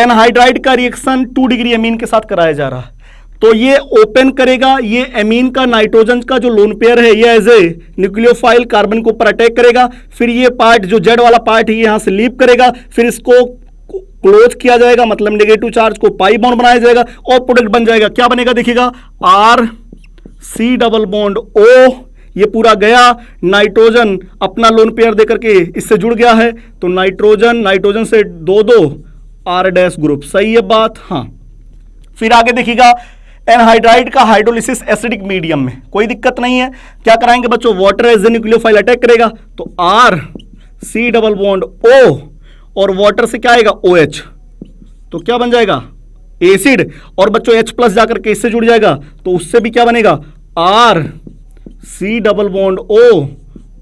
एनहाइड्राइड का रिएक्शन 2 डिग्री एमीन के साथ कराया जा रहा है। तो ये ओपन करेगा, ये एमीन का नाइट्रोजन का जो लोन पेयर है ये एज ए न्यूक्लियोफाइल कार्बन के ऊपर अटैक करेगा, फिर ये पार्ट जो जेड वाला पार्ट है यहां से लीव करेगा, फिर इसको क्लोज किया जाएगा, मतलब नेगेटिव चार्ज को पाई बॉन्ड बनाया जाएगा और प्रोडक्ट बन जाएगा। क्या बनेगा? देखिएगा RC डबल बॉन्ड O, ये पूरा गया, नाइट्रोजन अपना लोन पेयर देकर के इससे जुड़ गया है, तो नाइट्रोजन से 2 R डैश ग्रुप। सही है बात, हाँ। फिर आगे देखिएगा एनहाइड्राइड का हाइड्रोलिसिस एसिडिक मीडियम में, कोई दिक्कत नहीं है। क्या कराएंगे बच्चों? Water as a nucleophile attack करेगा, तो RC डबल बॉन्ड O और वाटर से क्या आएगा? OH, तो क्या बन जाएगा? एसिड। और बच्चों H प्लस जाकर के इससे जुड़ जाएगा, तो उससे भी क्या बनेगा? RC double bond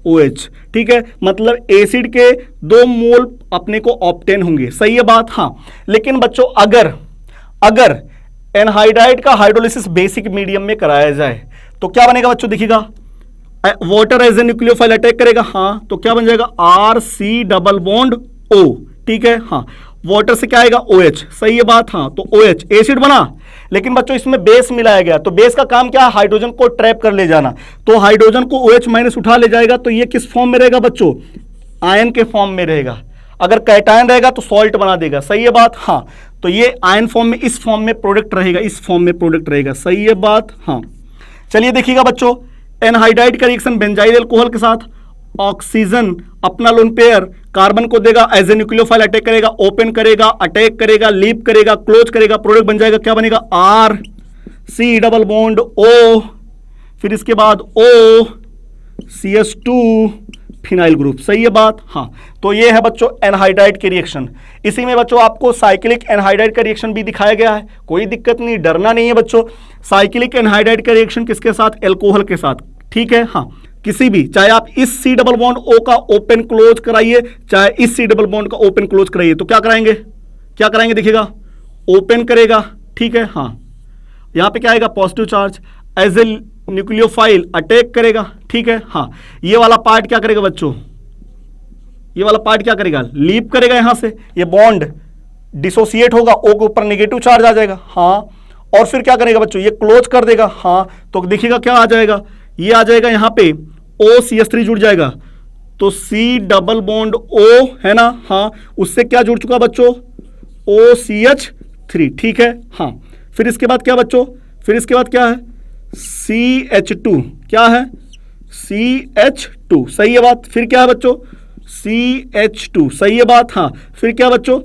OH। ठीक है, मतलब एसिड के 2 मोल अपने को ऑब्टेन होंगे। सही है बात, हाँ। लेकिन बच्चों अगर एनहाइड्राइड का हाइड्रोलिसिस बेसिक मीडियम में कराया जाए तो क्या बनेगा बच्चों? देखिएगा water as a nucleophile attack करेगा, हाँ, तो क्या बन जाएगा? RC double bond O। ठीक है, हाँ। वाटर से क्या आएगा? OH। सही है बात, हाँ। तो OH एसिड बना, लेकिन बच्चों इसमें बेस मिलाया गया, तो बेस का काम क्या है? हाइड्रोजन को ट्रैप कर ले जाना, तो हाइड्रोजन को OH- उठा ले जाएगा, तो ये किस फॉर्म में रहेगा बच्चों? आयन के फॉर्म में रहेगा। अगर कैटायन रहेगा तो सॉल्ट बना देगा। सही है बात, हाँ। तो ये आयन फॉर्म में, इस फॉर्म में प्रोडक्ट रहेगा, इस फॉर्म में प्रोडक्ट रहेगा। सही है बात, हाँ। चलिए देखिएगा बच्चों, एनहाइड्राइड का रिएक्शन बेंजाइल अल्कोहल के साथ, ऑक्सीजन अपना लोन पेयर कार्बन को देगा, एज ए न्यूक्लियोफाइल अटैक करेगा, ओपन करेगा, अटैक करेगा, लीप करेगा, क्लोज करेगा, प्रोडक्ट बन जाएगा। क्या बनेगा? RC डबल बॉन्ड O, फिर इसके बाद O, CH2, फिनाइल ग्रुप। सही है बात? हाँ, तो ये है बच्चों एनहाइड्राइड के रिएक्शन। इसी में बच्चों आपको साइक्लिक एनहाइड्राइड का रिएक्शन भी दिखाया गया है, कोई दिक्कत नहीं, डरना नहीं है बच्चों। साइक्लिक एनहाइड्राइड का रिएक्शन किसके साथ? एल्कोहल के साथ। ठीक है, हाँ, किसी भी, चाहे आप इस C डबल बॉन्ड O का ओपन क्लोज कराइए, चाहे इस C डबल बॉन्ड का ओपन क्लोज कराइए, तो क्या कराएंगे? क्या कराएंगे? देखिएगा, ओपन करेगा। ठीक है, हाँ, यहां पे क्या आएगा? Positive charge. As a nucleophile attack करेगा। ठीक है, हाँ, ये वाला पार्ट क्या करेगा बच्चों? ये वाला पार्ट क्या करेगा? लीप करेगा यहां से, ये बॉन्ड डिसोसिएट होगा, O के ऊपर नेगेटिव चार्ज आ जाएगा। हाँ, और फिर क्या करेगा बच्चों? ये क्लोज कर देगा। हाँ, तो देखिएगा क्या आ जाएगा? ये आ जाएगा यहां पे OCH3 जुड़ जाएगा, तो C डबल बॉन्ड O है ना, हाँ, उससे क्या जुड़ चुका बच्चों? OCH3। ठीक है, हाँ, फिर इसके बाद क्या बच्चों? फिर इसके बाद क्या है? CH2। क्या है? CH2। सही है बात? फिर क्या है बच्चों? CH2। सही है बात? हाँ, फिर क्या बच्चों?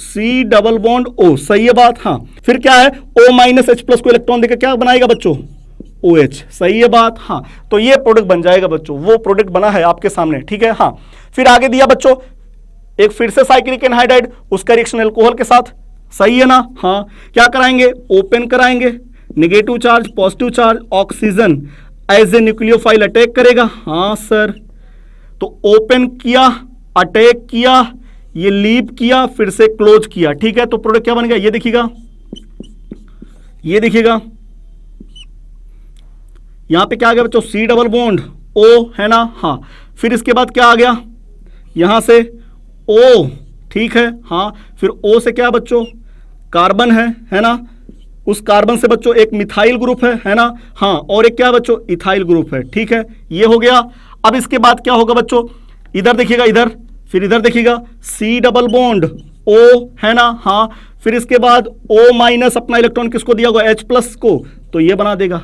C double bond O। सही है बात? हाँ, फिर क्या है? O-H+ को इलेक्ट्रॉन देकर क्या बनाएगा बच्चों? OH। सही है बात? हाँ, तो ये प्रोडक्ट बन जाएगा बच्चों, वो प्रोडक्ट बना है आपके सामने। ठीक है, हाँ, फिर आगे दिया बच्चों एक फिर से साइक्लिक एनहाइड्राइड, उसका रिएक्शन अल्कोहल के साथ। सही है ना? हाँ, क्या कराएंगे? ओपन कराएंगे, negative charge, positive charge, oxygen as a nucleophile attack करेगा। हाँ सर, तो ओपन किया, अटैक किया, ये लीप किया, फिर से क्लोज किया। ठीक है, तो प्रोडक्ट क्या बन गया? ये देखिएगा, ये देखिएगा, यहां पे क्या आ गया बच्चों? C डबल बॉन्ड O है ना, हाँ, फिर इसके बाद क्या आ गया? यहां से O। ठीक है, हाँ, फिर O से क्या बच्चों? कार्बन है ना, उस कार्बन से बच्चों एक मिथाइल ग्रुप है ना, हाँ, और एक क्या बच्चों? इथाइल ग्रुप है। ठीक है, ये हो गया। अब इसके बाद क्या होगा बच्चों? इधर देखिएगा, इधर, फिर इधर देखिएगा, C डबल बॉन्ड O है ना, हाँ, फिर इसके बाद O- अपना इलेक्ट्रॉन किसको दिया होगा? H+ को, तो ये बना देगा।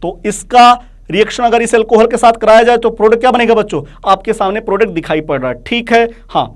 तो इसका रिएक्शन अगर इस अल्कोहल के साथ कराया जाए तो प्रोडक्ट क्या बनेगा बच्चों? आपके सामने प्रोडक्ट दिखाई पड़ रहा है। ठीक है, हाँ,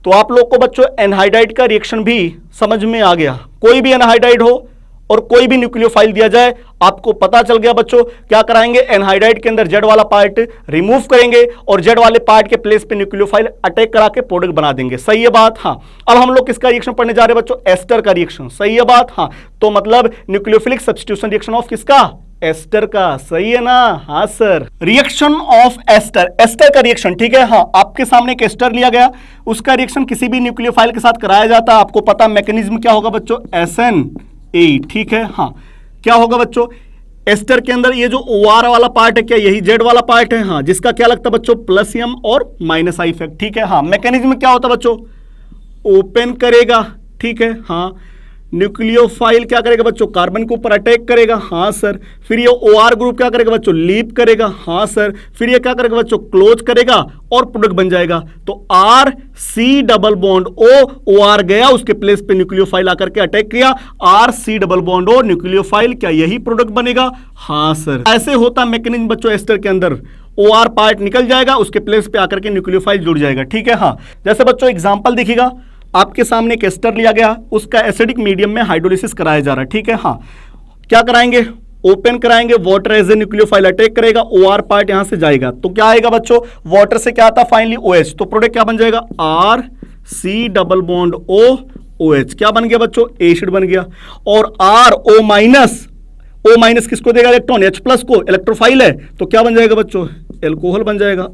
तो आप लोग को बच्चों एनहाइड्राइड का रिएक्शन भी समझ में आ गया। कोई भी एनहाइड्राइड हो और कोई भी न्यूक्लियोफाइल दिया जाए, आपको पता चल गया बच्चों। क्या कराएंगे? एनहाइड्राइड के अंदर जेड वाला पार्ट रिमूव करेंगे और जेड वाले पार्ट के प्लेस पे न्यूक्लियोफाइल अटैक करा के प्रोडक्ट बना देंगे। सही है बात? हाँ, अब हम लोग किसका रिएक्शन पढ़ने जा रहे हैं बच्चों? एस्टर का रिएक्शन। सही है बात? हाँ, तो मतलब न्यूक्लियोफिलिक सब्स्टिट्यूशन रिएक्शन ऑफ किसका? एस्टर का। सही है ना? हाँ sir, reaction of ester, ester का रिएक्शन। ठीक है, हाँ, आपके सामने एक एस्टर लिया गया, उसका रिएक्शन किसी भी न्यूक्लियोफाइल के साथ कराया जाता है। आपको पता मैकेनिज्म क्या होगा बच्चों? SN8। ठीक है, हाँ, क्या होगा बच्चों? एस्टर के अंदर ये जो OR वाला पार्ट है, क्या यही जेड वाला पार्ट है? हाँ, जिसका क्या लगता है बच्चों? +M और -I इफेक्ट। ठीक है, हाँ, मैकेनिज्म क्या होता है बच्चों? ओपन करेगा। ठीक है, हाँ, न्यूक्लियोफाइल क्या करेगा बच्चों? कार्बन के ऊपर अटैक करेगा। हाँ सर, फिर ये OR ग्रुप क्या करेगा बच्चों? लीप करेगा। हाँ सर, फिर ये क्या करेगा बच्चों? क्लोज करेगा और प्रोडक्ट बन जाएगा। तो RC double bond O, OR गया, उसके प्लेस पे न्यूक्लियोफाइल आकर के अटैक किया, RC double bond O nucleophile, क्या यही प्रोडक्ट बनेगा? हाँ सर, ऐसे होता मैकेनिज्म बच्चों एस्टर के अंदर। OR पार्ट निकल जाएगा, उसके प्लेस पे आकर के न्यूक्लियोफाइल जुड़ जाएगा। ठीक है, हाँ, जैसे बच्चों एग्जांपल देखिएगा, आपके सामने एक एस्टर लिया गया, उसका एसिडिक मीडियम में हाइड्रोलिसिस कराया जा रहा है। ठीक है, हाँ, क्या कराएंगे? ओपन कराएंगे, water as a nucleophile attack करेगा, OR पार्ट यहां से जाएगा, तो क्या आएगा बच्चों? वाटर से क्या आता है? फाइनली OH, तो प्रोडक्ट क्या बन जाएगा? RC double bond O OH। क्या बन गया बच्चों? एसिड बन गया। और O- किसको देगा? इलेक्ट्रॉन, H+ को, इलेक्ट्रोफाइल है, तो क्या बन जाएगा बच्चों? एल्कोहल बन जाएगा,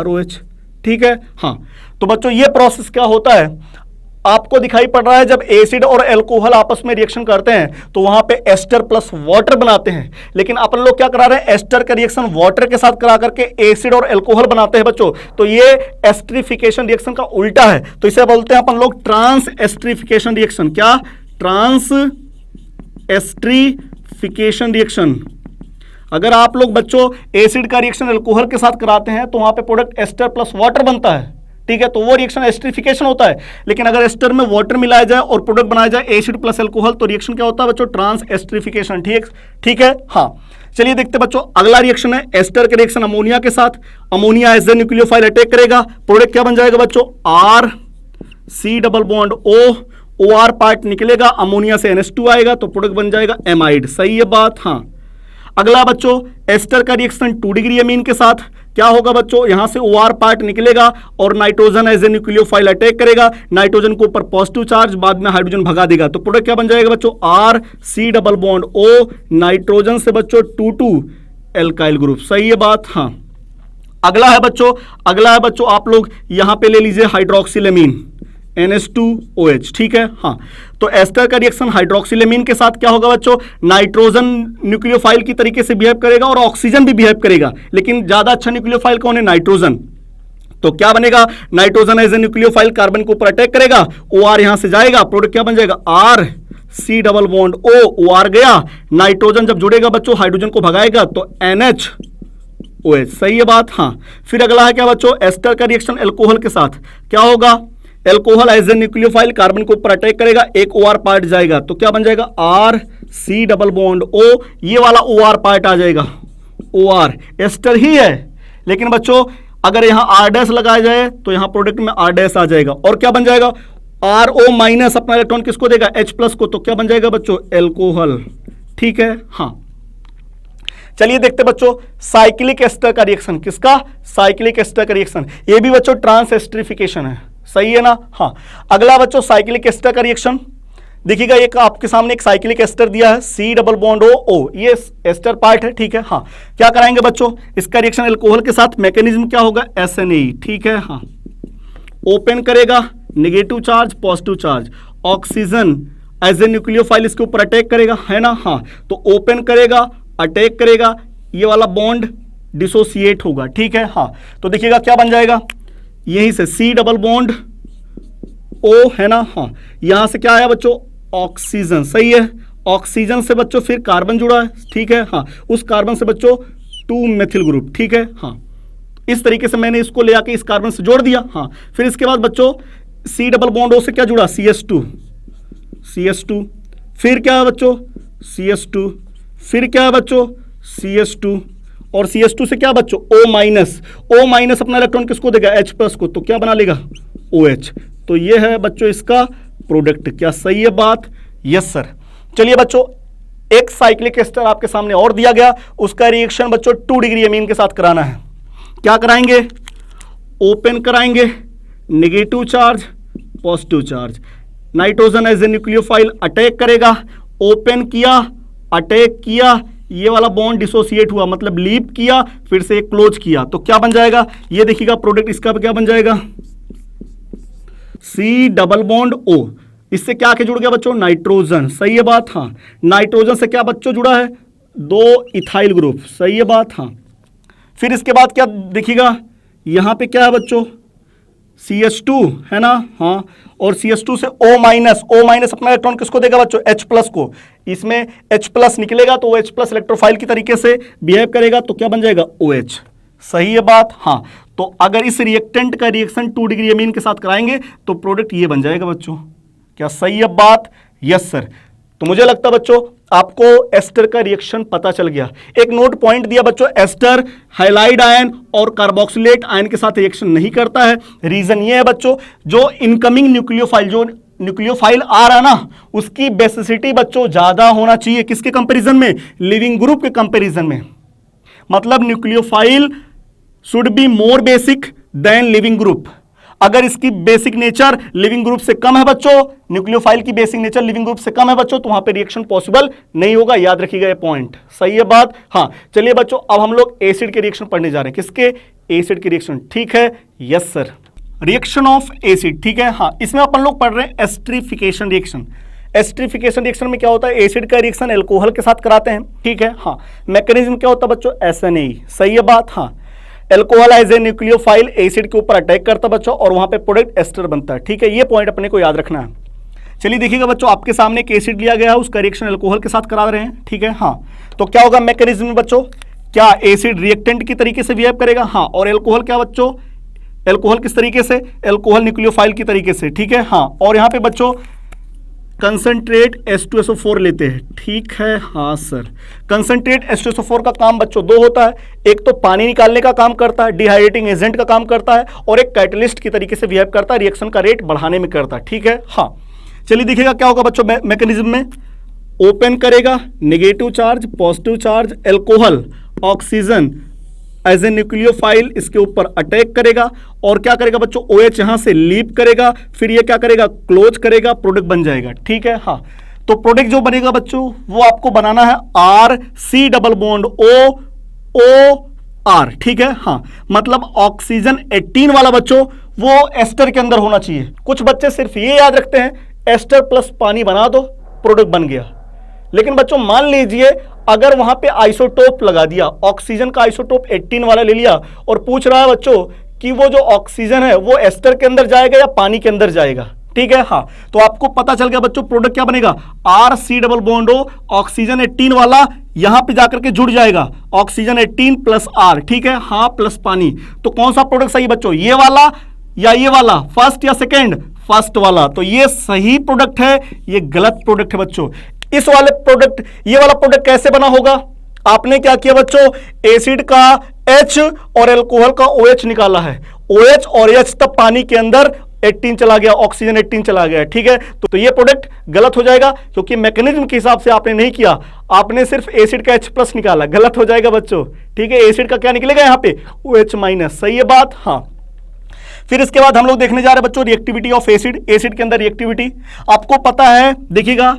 ROH। ठीक है, हाँ, तो बच्चों ये प्रोसेस क्या होता है? आपको दिखाई पड़ रहा है, जब एसिड और अल्कोहल आपस में रिएक्शन करते हैं तो वहां पे एस्टर प्लस वाटर बनाते हैं, लेकिन अपन लोग क्या करा रहे हैं? एस्टर का रिएक्शन वाटर के साथ करा करके एसिड और अल्कोहल बनाते हैं बच्चों। तो ये एस्टरिफिकेशन रिएक्शन का उल्टा है, तो इसे बोलते हैं अपन लोग ट्रांस एस्टरिफिकेशन रिएक्शन। क्या? Transesterification reaction. अगर आप लोग बच्चों एसिड का रिएक्शन अल्कोहल के साथ कराते हैं तो वहां पे प्रोडक्ट एस्टर प्लस वाटर बनता है। ठीक है, तो वो रिएक्शन एस्टरिफिकेशन होता है। लेकिन अगर एस्टर में वाटर मिलाया जाए और प्रोडक्ट बनाया जाए एसिड प्लस अल्कोहल, तो रिएक्शन क्या होता है बच्चों? Transesterification. ठीक है, हाँ, चलिए देखते हैं बच्चों। अगला रिएक्शन है एस्टर के रिएक्शन अमोनिया के साथ। Ammonia as a nucleophile attack करेगा, प्रोडक्ट क्या बन जाएगा बच्चों? RC double bond O, OR part निकलेगा, अमोनिया से NH2 आएगा, तो प्रोडक्ट बन जाएगा एमाइड। सही है बात? हाँ, अगला बच्चों एस्टर का रिएक्शन 2 डिग्री अमीन के साथ। क्या होगा बच्चों, यहां से OR पार्ट निकलेगा और nitrogen as a nucleophile attack करेगा, नाइट्रोजन के ऊपर पॉजिटिव चार्ज, बाद में हाइड्रोजन भगा देगा। तो प्रोडक्ट क्या बन जाएगा बच्चों, RC double bond O, nitrogen से बच्चों 2 एल्काइल ग्रुप। सही है बात। हाँ, अगला है बच्चों आप लोग यहां पे ले लीजिए हाइड्रोक्सिलेमीन NH2OH। ठीक है। हाँ, तो एस्टर का रिएक्शन हाइड्रोक्सिलेमीन के साथ क्या होगा बच्चों, नाइट्रोजन न्यूक्लियोफाइल की तरीके से बिहेव करेगा और ऑक्सीजन भी बिहेव करेगा, लेकिन ज्यादा अच्छा न्यूक्लियोफाइल कौन है, नाइट्रोजन। तो क्या बनेगा, nitrogen as a nucleophile carbon के ऊपर अटैक करेगा, OR यहां से जाएगा, प्रोडक्ट क्या बन जाएगा, RC double bond O, OR गया, नाइट्रोजन जब जुड़ेगा बच्चों हाइड्रोजन को भगाएगा तो NH OH। सही है बात। हाँ, फिर अगला है क्या बच्चों, एस्टर का रिएक्शन एल्कोहल के साथ क्या होगा, alcohol as a nucleophile carbon के ऊपर अटैक करेगा, एक OR पार्ट जाएगा, तो क्या बन जाएगा, RC डबल बॉन्ड O, ये वाला OR पार्ट आ जाएगा, OR एस्टर ही है, लेकिन बच्चों अगर यहां R' लगाया जाए तो यहां प्रोडक्ट में R' आ जाएगा, और क्या बन जाएगा, RO माइनस अपना इलेक्ट्रॉन किसको देगा, H+ को, तो क्या बन जाएगा बच्चों, एल्कोहल। ठीक है। हाँ, चलिए देखते बच्चों साइक्लिक एस्टर का रिएक्शन, किसका, साइक्लिक एस्टर का रिएक्शन, ये भी बच्चों ट्रांस एस्टरिफिकेशन है। सही है ना। हाँ, अगला बच्चों साइक्लिक एस्टर का रिएक्शन देखिएगा, एक आपके सामने एक साइक्लिक एस्टर दिया है, C डबल बॉन्ड O, ये एस्टर पार्ट है। ठीक है। हाँ, क्या कराएंगे बच्चों, इसका रिएक्शन एल्कोहल के साथ, मैकेनिज्म क्या होगा, SNAE। ठीक है। हाँ, ओपन करेगा, negative charge positive charge, oxygen as a nucleophile इसके ऊपर अटैक करेगा, है ना। हाँ, तो ओपन करेगा, अटैक करेगा, ये वाला बॉन्ड डिसोसिएट होगा। ठीक है। हाँ, तो देखिएगा क्या बन जाएगा, यहीं से C डबल बॉन्ड O, है ना। हाँ, यहां से क्या आया बच्चों, ऑक्सीजन। सही है, ऑक्सीजन से बच्चों फिर कार्बन जुड़ा है। ठीक है। हाँ, उस कार्बन से बच्चों 2 मेथिल ग्रुप। ठीक है। हाँ, इस तरीके से मैंने इसको ले आके इस कार्बन से जोड़ दिया। हाँ, फिर इसके बाद बच्चों C डबल बॉन्ड O से क्या जुड़ा, CS2, फिर क्या है बच्चों, CS2, फिर क्या है बच्चों, CS2, और CS2 से क्या बच्चों, O माइनस अपना इलेक्ट्रॉन किसको देगा, H+ को, तो क्या बना लेगा, OH। तो ये है बच्चों इसका प्रोडक्ट। क्या सही है बात, यस सर। चलिए बच्चों एक साइक्लिक एस्टर आपके सामने और दिया गया, उसका रिएक्शन बच्चों 2 डिग्री अमीन के साथ कराना है। क्या कराएंगे, ओपन कराएंगे, negative charge positive charge, nitrogen as a nucleophile attack करेगा, ओपन किया, अटैक किया, ये वाला बॉन्ड डिसोसिएट हुआ, मतलब लीप किया, फिर से क्लोज किया, तो क्या बन जाएगा, ये देखिएगा प्रोडक्ट इसका क्या बन जाएगा, C डबल बॉन्ड O, इससे क्या आके जुड़ गया बच्चों, नाइट्रोजन। सही है बात। हाँ, नाइट्रोजन से क्या बच्चों जुड़ा है, 2 इथाइल ग्रुप। सही है बात। हाँ, फिर इसके बाद क्या देखिएगा, यहां पे क्या है बच्चों, CS2, है ना। हाँ, और CS2 से O माइनस अपना इलेक्ट्रॉन किसको देगा बच्चों, H+ को, इसमें H+ निकलेगा तो वो H+ इलेक्ट्रोफाइल की तरीके से बिहेव करेगा, तो क्या बन जाएगा, OH। सही है बात। हाँ, तो अगर इस रिएक्टेंट का रिएक्शन 2 डिग्री अमीन के साथ कराएंगे तो प्रोडक्ट ये बन जाएगा बच्चों। क्या सही है बात, यस सर। तो मुझे लगता है बच्चों आपको एस्टर का रिएक्शन पता चल गया। एक नोट पॉइंट दिया बच्चों, एस्टर हाइलाइड आयन और कार्बोक्सिलेट आयन के साथ रिएक्शन नहीं करता है। रीजन ये है बच्चों, जो इनकमिंग न्यूक्लियोफाइल आ रहा ना, उसकी बेसिसिटी बच्चों ज्यादा होना चाहिए, किसके कंपैरिजन में, लिविंग ग्रुप के कंपैरिजन में। मतलब nucleophile should be more basic than leaving group. अगर इसकी बेसिक नेचर लिविंग ग्रुप से कम है बच्चों, न्यूक्लियोफाइल की बेसिक नेचर लिविंग ग्रुप से कम है बच्चों, तो वहां पे रिएक्शन पॉसिबल नहीं होगा। याद रखिएगा ये पॉइंट। सही है बात। हाँ, चलिए बच्चों अब हम लोग एसिड के रिएक्शन पढ़ने जा रहे हैं। किसके, एसिड के रिएक्शन। ठीक है, yes sir. Reaction of acid. ठीक है। हाँ, इसमें अपन लोग पढ़ रहे हैं एस्टरिफिकेशन रिएक्शन। एस्टरिफिकेशन रिएक्शन में क्या होता है, एसिड का रिएक्शन एल्कोहल के साथ कराते हैं। ठीक है। हाँ, मैकेनिज्म क्या होता है बच्चों, SNAE। सही है बात। हाँ, alcohol as a nucleophile acid के ऊपर अटैक करता है बच्चों, और वहां पे प्रोडक्ट एस्टर बनता है। ठीक है, ये पॉइंट अपने को याद रखना है। चलिए देखिएगा बच्चों, आपके सामने एक एसिड लिया गया है, उसका रिएक्शन एल्कोहल के साथ करा रहे हैं। ठीक है। हाँ, तो क्या होगा मैकेनिज्म में बच्चों, क्या एसिड रिएक्टेंट की तरीके से बिहेव करेगा, हाँ, और एल्कोहल क्या बच्चों, एल्कोहल किस तरीके से, एल्कोहल न्यूक्लियोफाइल की तरीके से। ठीक है। हाँ, और यहां पे बच्चों कंसंट्रेट H2SO4 लेते हैं। ठीक है। हाँ सर, कंसंट्रेट H2SO4 का काम बच्चों 2 होता है, एक तो पानी निकालने का काम करता है, डिहाइड्रेटिंग एजेंट का काम करता है, और एक कैटलिस्ट की तरीके से बिहेव करता है, रिएक्शन का रेट बढ़ाने में करता है। ठीक है। हाँ, चलिए देखिएगा क्या होगा बच्चों मैकेनिज्म में, ओपन करेगा, negative charge positive charge, alcohol oxygen as a nucleophile इसके ऊपर अटैक करेगा और क्या करेगा बच्चों, OH यहां से लीप करेगा, फिर ये क्या करेगा, क्लोज करेगा, प्रोडक्ट बन जाएगा। ठीक है, हाँ। तो प्रोडक्ट जो बनेगा बच्चों वो आपको बनाना है RC डबल बॉन्ड OR। ठीक है, हाँ। मतलब ऑक्सीजन 18 वाला बच्चों वो एस्टर के अंदर होना चाहिए। कुछ बच्चे सिर्फ ये याद रखते हैं एस्टर प्लस पानी बना दो, प्रोडक्ट बन गया। लेकिन बच्चों मान लीजिए अगर वहां पे आइसोटोप लगा दिया, ऑक्सीजन का आइसोटोप 18 वाला ले लिया और पूछ रहा है बच्चों कि वो जो ऑक्सीजन है वो एस्टर के अंदर जाएगा या पानी के अंदर जाएगा। ठीक है, हाँ। तो आपको पता चल गया बच्चों प्रोडक्ट क्या बनेगा, RC double bond O, oxygen 18 वाला यहां पे जाकर के जुड़ जाएगा, ऑक्सीजन 18 प्लस R। ठीक है, हाँ, प्लस पानी। तो कौन सा प्रोडक्ट सही बच्चों, ये वाला या ये वाला, फर्स्ट या सेकेंड, फर्स्ट वाला। तो ये सही प्रोडक्ट है, ये गलत प्रोडक्ट है बच्चों। इस वाले प्रोडक्ट, ये वाला प्रोडक्ट कैसे बना होगा, आपने क्या किया बच्चों, एसिड का H और एल्कोहल का OH निकाला है, OH और H तब पानी के अंदर 18 चला गया, ऑक्सीजन 18 चला गया। ठीक है, तो ये प्रोडक्ट गलत हो जाएगा क्योंकि मैकेनिज्म के हिसाब से आपने नहीं किया, आपने सिर्फ एसिड का H प्लस निकाला, गलत हो जाएगा बच्चों। ठीक है, एसिड का क्या निकलेगा यहां पे, OH माइनस। सही है बात, हाँ। फिर इसके बाद हम लोग देखने जा रहे हैं बच्चों रिएक्टिविटी ऑफ एसिड। एसिड के अंदर रिएक्टिविटी आपको पता है, देखिएगा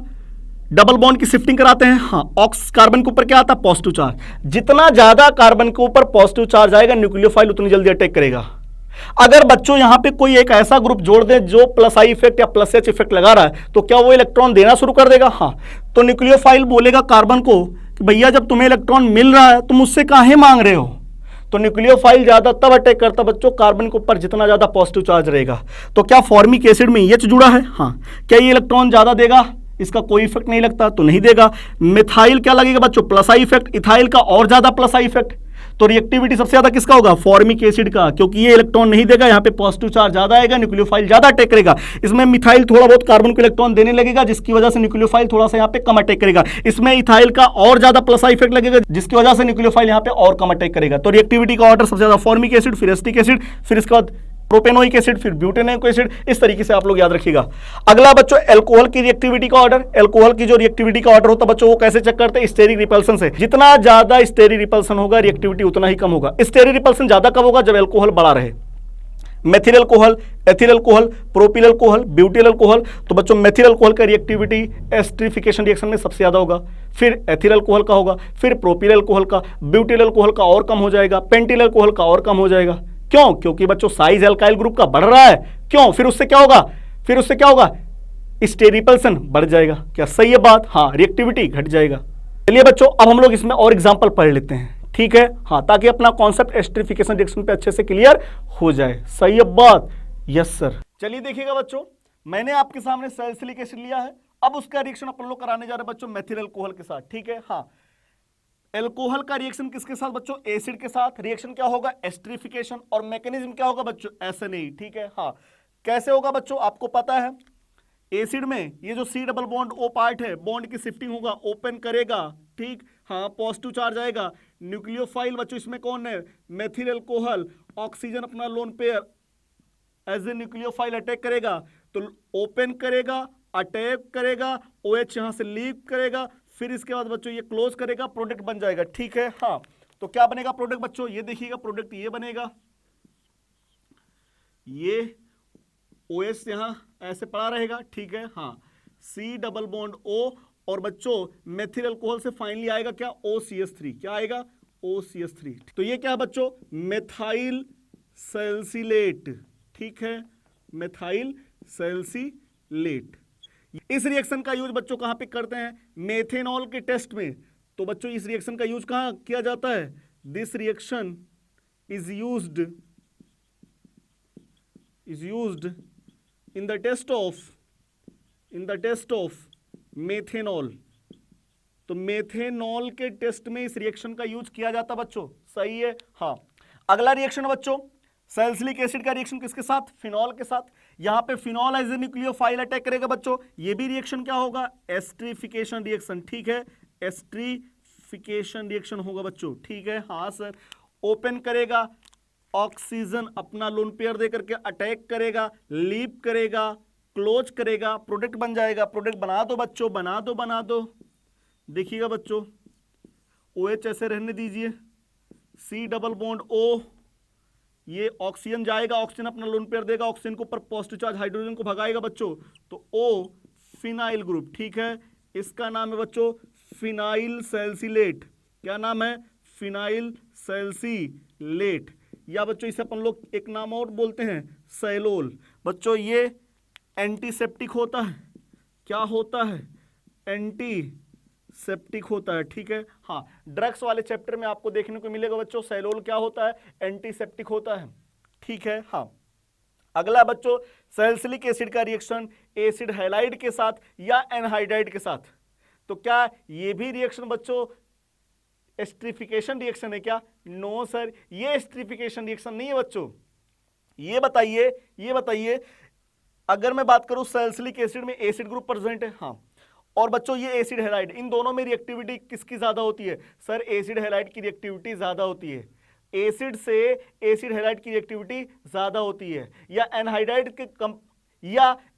डबल बॉन्ड की शिफ्टिंग कराते हैं, हाँ। ऑक्स कार्बन के ऊपर क्या आता है, पॉजिटिव चार्ज। जितना ज्यादा कार्बन के ऊपर पॉजिटिव चार्ज आएगा न्यूक्लियोफाइल उतनी जल्दी अटैक करेगा। अगर बच्चों यहां पे कोई एक ऐसा ग्रुप जोड़ दे जो प्लस आई इफेक्ट या प्लस H इफेक्ट लगा रहा है तो क्या वो इलेक्ट्रॉन देना शुरू कर देगा, हाँ। तो न्यूक्लियोफाइल बोलेगा कार्बन को कि भैया जब तुम्हें इलेक्ट्रॉन मिल रहा है तुम मुझसे काहे मांग रहे हो। तो न्यूक्लियोफाइल ज्यादा तब अटैक करता बच्चों कार्बन के ऊपर जितना ज्यादा पॉजिटिव चार्ज रहेगा। तो क्या फॉर्मिक एसिड में H जुड़ा है, हाँ। क्या ये इलेक्ट्रॉन ज्यादा देगा, इसका कोई इफेक्ट नहीं लगता तो नहीं देगा। मिथाइल क्या लगेगा बच्चों, प्लस आई इफेक्ट, इथाइल का और ज्यादा प्लस आई इफेक्ट। तो रिएक्टिविटी सबसे ज्यादा किसका होगा, फॉर्मिक एसिड का, क्योंकि ये इलेक्ट्रॉन नहीं देगा, यहां पे पॉजिटिव चार्ज ज्यादा आएगा, न्यूक्लियोफाइल ज्यादा अटैक करेगा। इसमें मिथाइल थोड़ा बहुत कार्बन को इलेक्ट्रॉन देने लगेगा जिसकी वजह से न्यूक्लियोफाइल थोड़ा सा यहां पे कम अटैक करेगा। इसमें इथाइल का और ज्यादा प्लस आई इफेक्ट लगेगा जिसकी वजह से न्यूक्लियोफाइल यहां पे और कम अटैक करेगा। तो रिएक्टिविटी का ऑर्डर सबसे ज्यादा फॉर्मिक एसिड, फिर एसिटिक एसिड, फिर इसके बाद प्रोपेनोइक एसिड, फिर ब्यूटेनोइक एसिड। इस तरीके से आप लोग याद रखिएगा। अगला बच्चों एल्कोहल की रिएक्टिविटी का ऑर्डर। एल्कोहल की जो रिएक्टिविटी का ऑर्डर होता है बच्चों वो कैसे चेक करते हैं, स्टेरिक रिपल्सन से। जितना ज्यादा स्टेरिक रिपल्सन होगा रिएक्टिविटी उतना ही कम होगा। स्टेरिक रिपल्सन ज्यादा कब होगा, जब एल्कोहल बड़ा रहे। Methyl alcohol, ethyl alcohol, propyl alcohol, butyl alcohol. तो बच्चों मेथिल अल्कोहल का रिएक्टिविटी एस्टरिफिकेशन रिएक्शन में सबसे ज्यादा होगा, फिर एथिल अल्कोहल का होगा, फिर प्रोपिल अल्कोहल का, ब्यूटिल अल्कोहल का और कम हो जाएगा, पेंटिल अल्कोहल का और कम हो जाएगा। क्यों, क्योंकि बच्चों साइज अल्काइल ग्रुप का बढ़ रहा है। क्यों, फिर उससे क्या होगा, फिर उससे क्या होगा, स्टेरिपल्सन बढ़ जाएगा। क्या सही है बात, हाँ। रिएक्टिविटी घट जाएगा। चलिए बच्चों अब हम लोग इसमें और एग्जांपल पढ़ लेते हैं, ठीक है, हाँ, ताकि अपना कॉन्सेप्ट एस्टरिफिकेशन रिएक्शन पे अच्छे से क्लियर हो जाए। सही है बात, यस सर। चलिए देखिएगा बच्चों, मैंने आपके सामने सैलिसिलिक एसिड लिया है, अब उसका रिएक्शन अपन लोग कराने जा रहे हैं बच्चों मेथिल अल्कोहल के साथ, ठीक है, हाँ। एल्कोहल का रिएक्शन किसके साथ बच्चों, एसिड के साथ। रिएक्शन क्या होगा, एस्टरिफिकेशन, और मैकेनिज्म क्या होगा बच्चों, SNA, ठीक है, हाँ। कैसे होगा बच्चों, आपको पता है एसिड में ये जो C double bond O part है, बॉन्ड की शिफ्टिंग होगा, ओपन करेगा, ठीक, हाँ, पॉजिटिव चार्ज आएगा। न्यूक्लियोफाइल बच्चों इसमें कौन है, मेथिल अल्कोहल, ऑक्सीजन अपना lone pair as a nucleophile attack करेगा, तो ओपन करेगा, अटैक करेगा, OH यहां से लीक करेगा, फिर इसके बाद बच्चों ये क्लोज करेगा, प्रोडक्ट बन जाएगा, ठीक है, हाँ। तो क्या बनेगा प्रोडक्ट बच्चों, ये देखिएगा प्रोडक्ट ये बनेगा, ये OH यहां ऐसे पड़ा रहेगा, ठीक है, हाँ। C डबल बॉन्ड O और बच्चों मेथिल अल्कोहल से फाइनली आएगा क्या, OCH3। क्या आएगा, OCH3। तो ये क्या है बच्चों, मेथाइल सैलिसिलेट, ठीक है, मेथाइल सैलिसिलेट। इस रिएक्शन का यूज बच्चों कहां पे करते हैं, मेथेनॉल के टेस्ट में। तो बच्चों इस रिएक्शन का यूज कहां किया जाता है, this reaction is used in the test of methanol. तो मेथेनॉल के टेस्ट में इस रिएक्शन का यूज किया जाता बच्चों, सही है, हाँ। अगला रिएक्शन बच्चों सैलिसिलिक एसिड का रिएक्शन किसके साथ, फिनॉल के साथ। यहां पे phenol as a nucleophile attack करेगा बच्चों, ये भी रिएक्शन क्या होगा, एस्टरिफिकेशन रिएक्शन, ठीक है, एस्टरिफिकेशन रिएक्शन होगा बच्चों, ठीक है, हाँ सर। ओपन करेगा, ऑक्सीजन अपना लोन पेयर दे करके अटैक करेगा, लीप करेगा, क्लोज करेगा, प्रोडक्ट बन जाएगा। प्रोडक्ट बना दो बच्चों, बना दो। देखिएगा बच्चों OH ऐसे रहने दीजिए, C डबल बॉन्ड O, ये ऑक्सीजन जाएगा, ऑक्सीजन अपना लोन पेयर देगा, ऑक्सीजन के ऊपर पॉजिटिव चार्ज हाइड्रोजन को भगाएगा बच्चों, तो O फिनाइल ग्रुप, ठीक है। इसका नाम है बच्चों फिनाइल सैलिसिलेट। क्या नाम है? फिनाइल सैलिसिलेट, या बच्चों इसे अपन लोग एक नाम और बोलते हैं सैलोल। बच्चों ये एंटीसेप्टिक होता है। क्या होता है? एंटीसेप्टिक होता है, ठीक है। हाँ, ड्रग्स वाले चैप्टर में आपको देखने को मिलेगा बच्चों सैलोल क्या होता है, एंटीसेप्टिक होता है, ठीक है। हाँ, अगला बच्चों सैलिसिलिक एसिड का रिएक्शन एसिड हैलाइड के साथ या एनहाइड्राइड के साथ, तो क्या ये भी रिएक्शन बच्चों एस्ट्रिफिकेशन रिएक्शन है क्या? नो सर, ये एस्ट्रिफिकेशन रिएक्शन नहीं है बच्चों। ये बताइए अगर मैं बात करूं सैलिसिलिक एसिड में एसिड ग्रुप प्रेजेंट है, हाँ, और बच्चों ये एसिड हैलाइड, इन दोनों में रिएक्टिविटी किसकी ज्यादा होती है? सर एसिड हैलाइड की रिएक्टिविटी ज्यादा होती है। एसिड से एसिड हैलाइड की रिएक्टिविटी ज्यादा होती है। या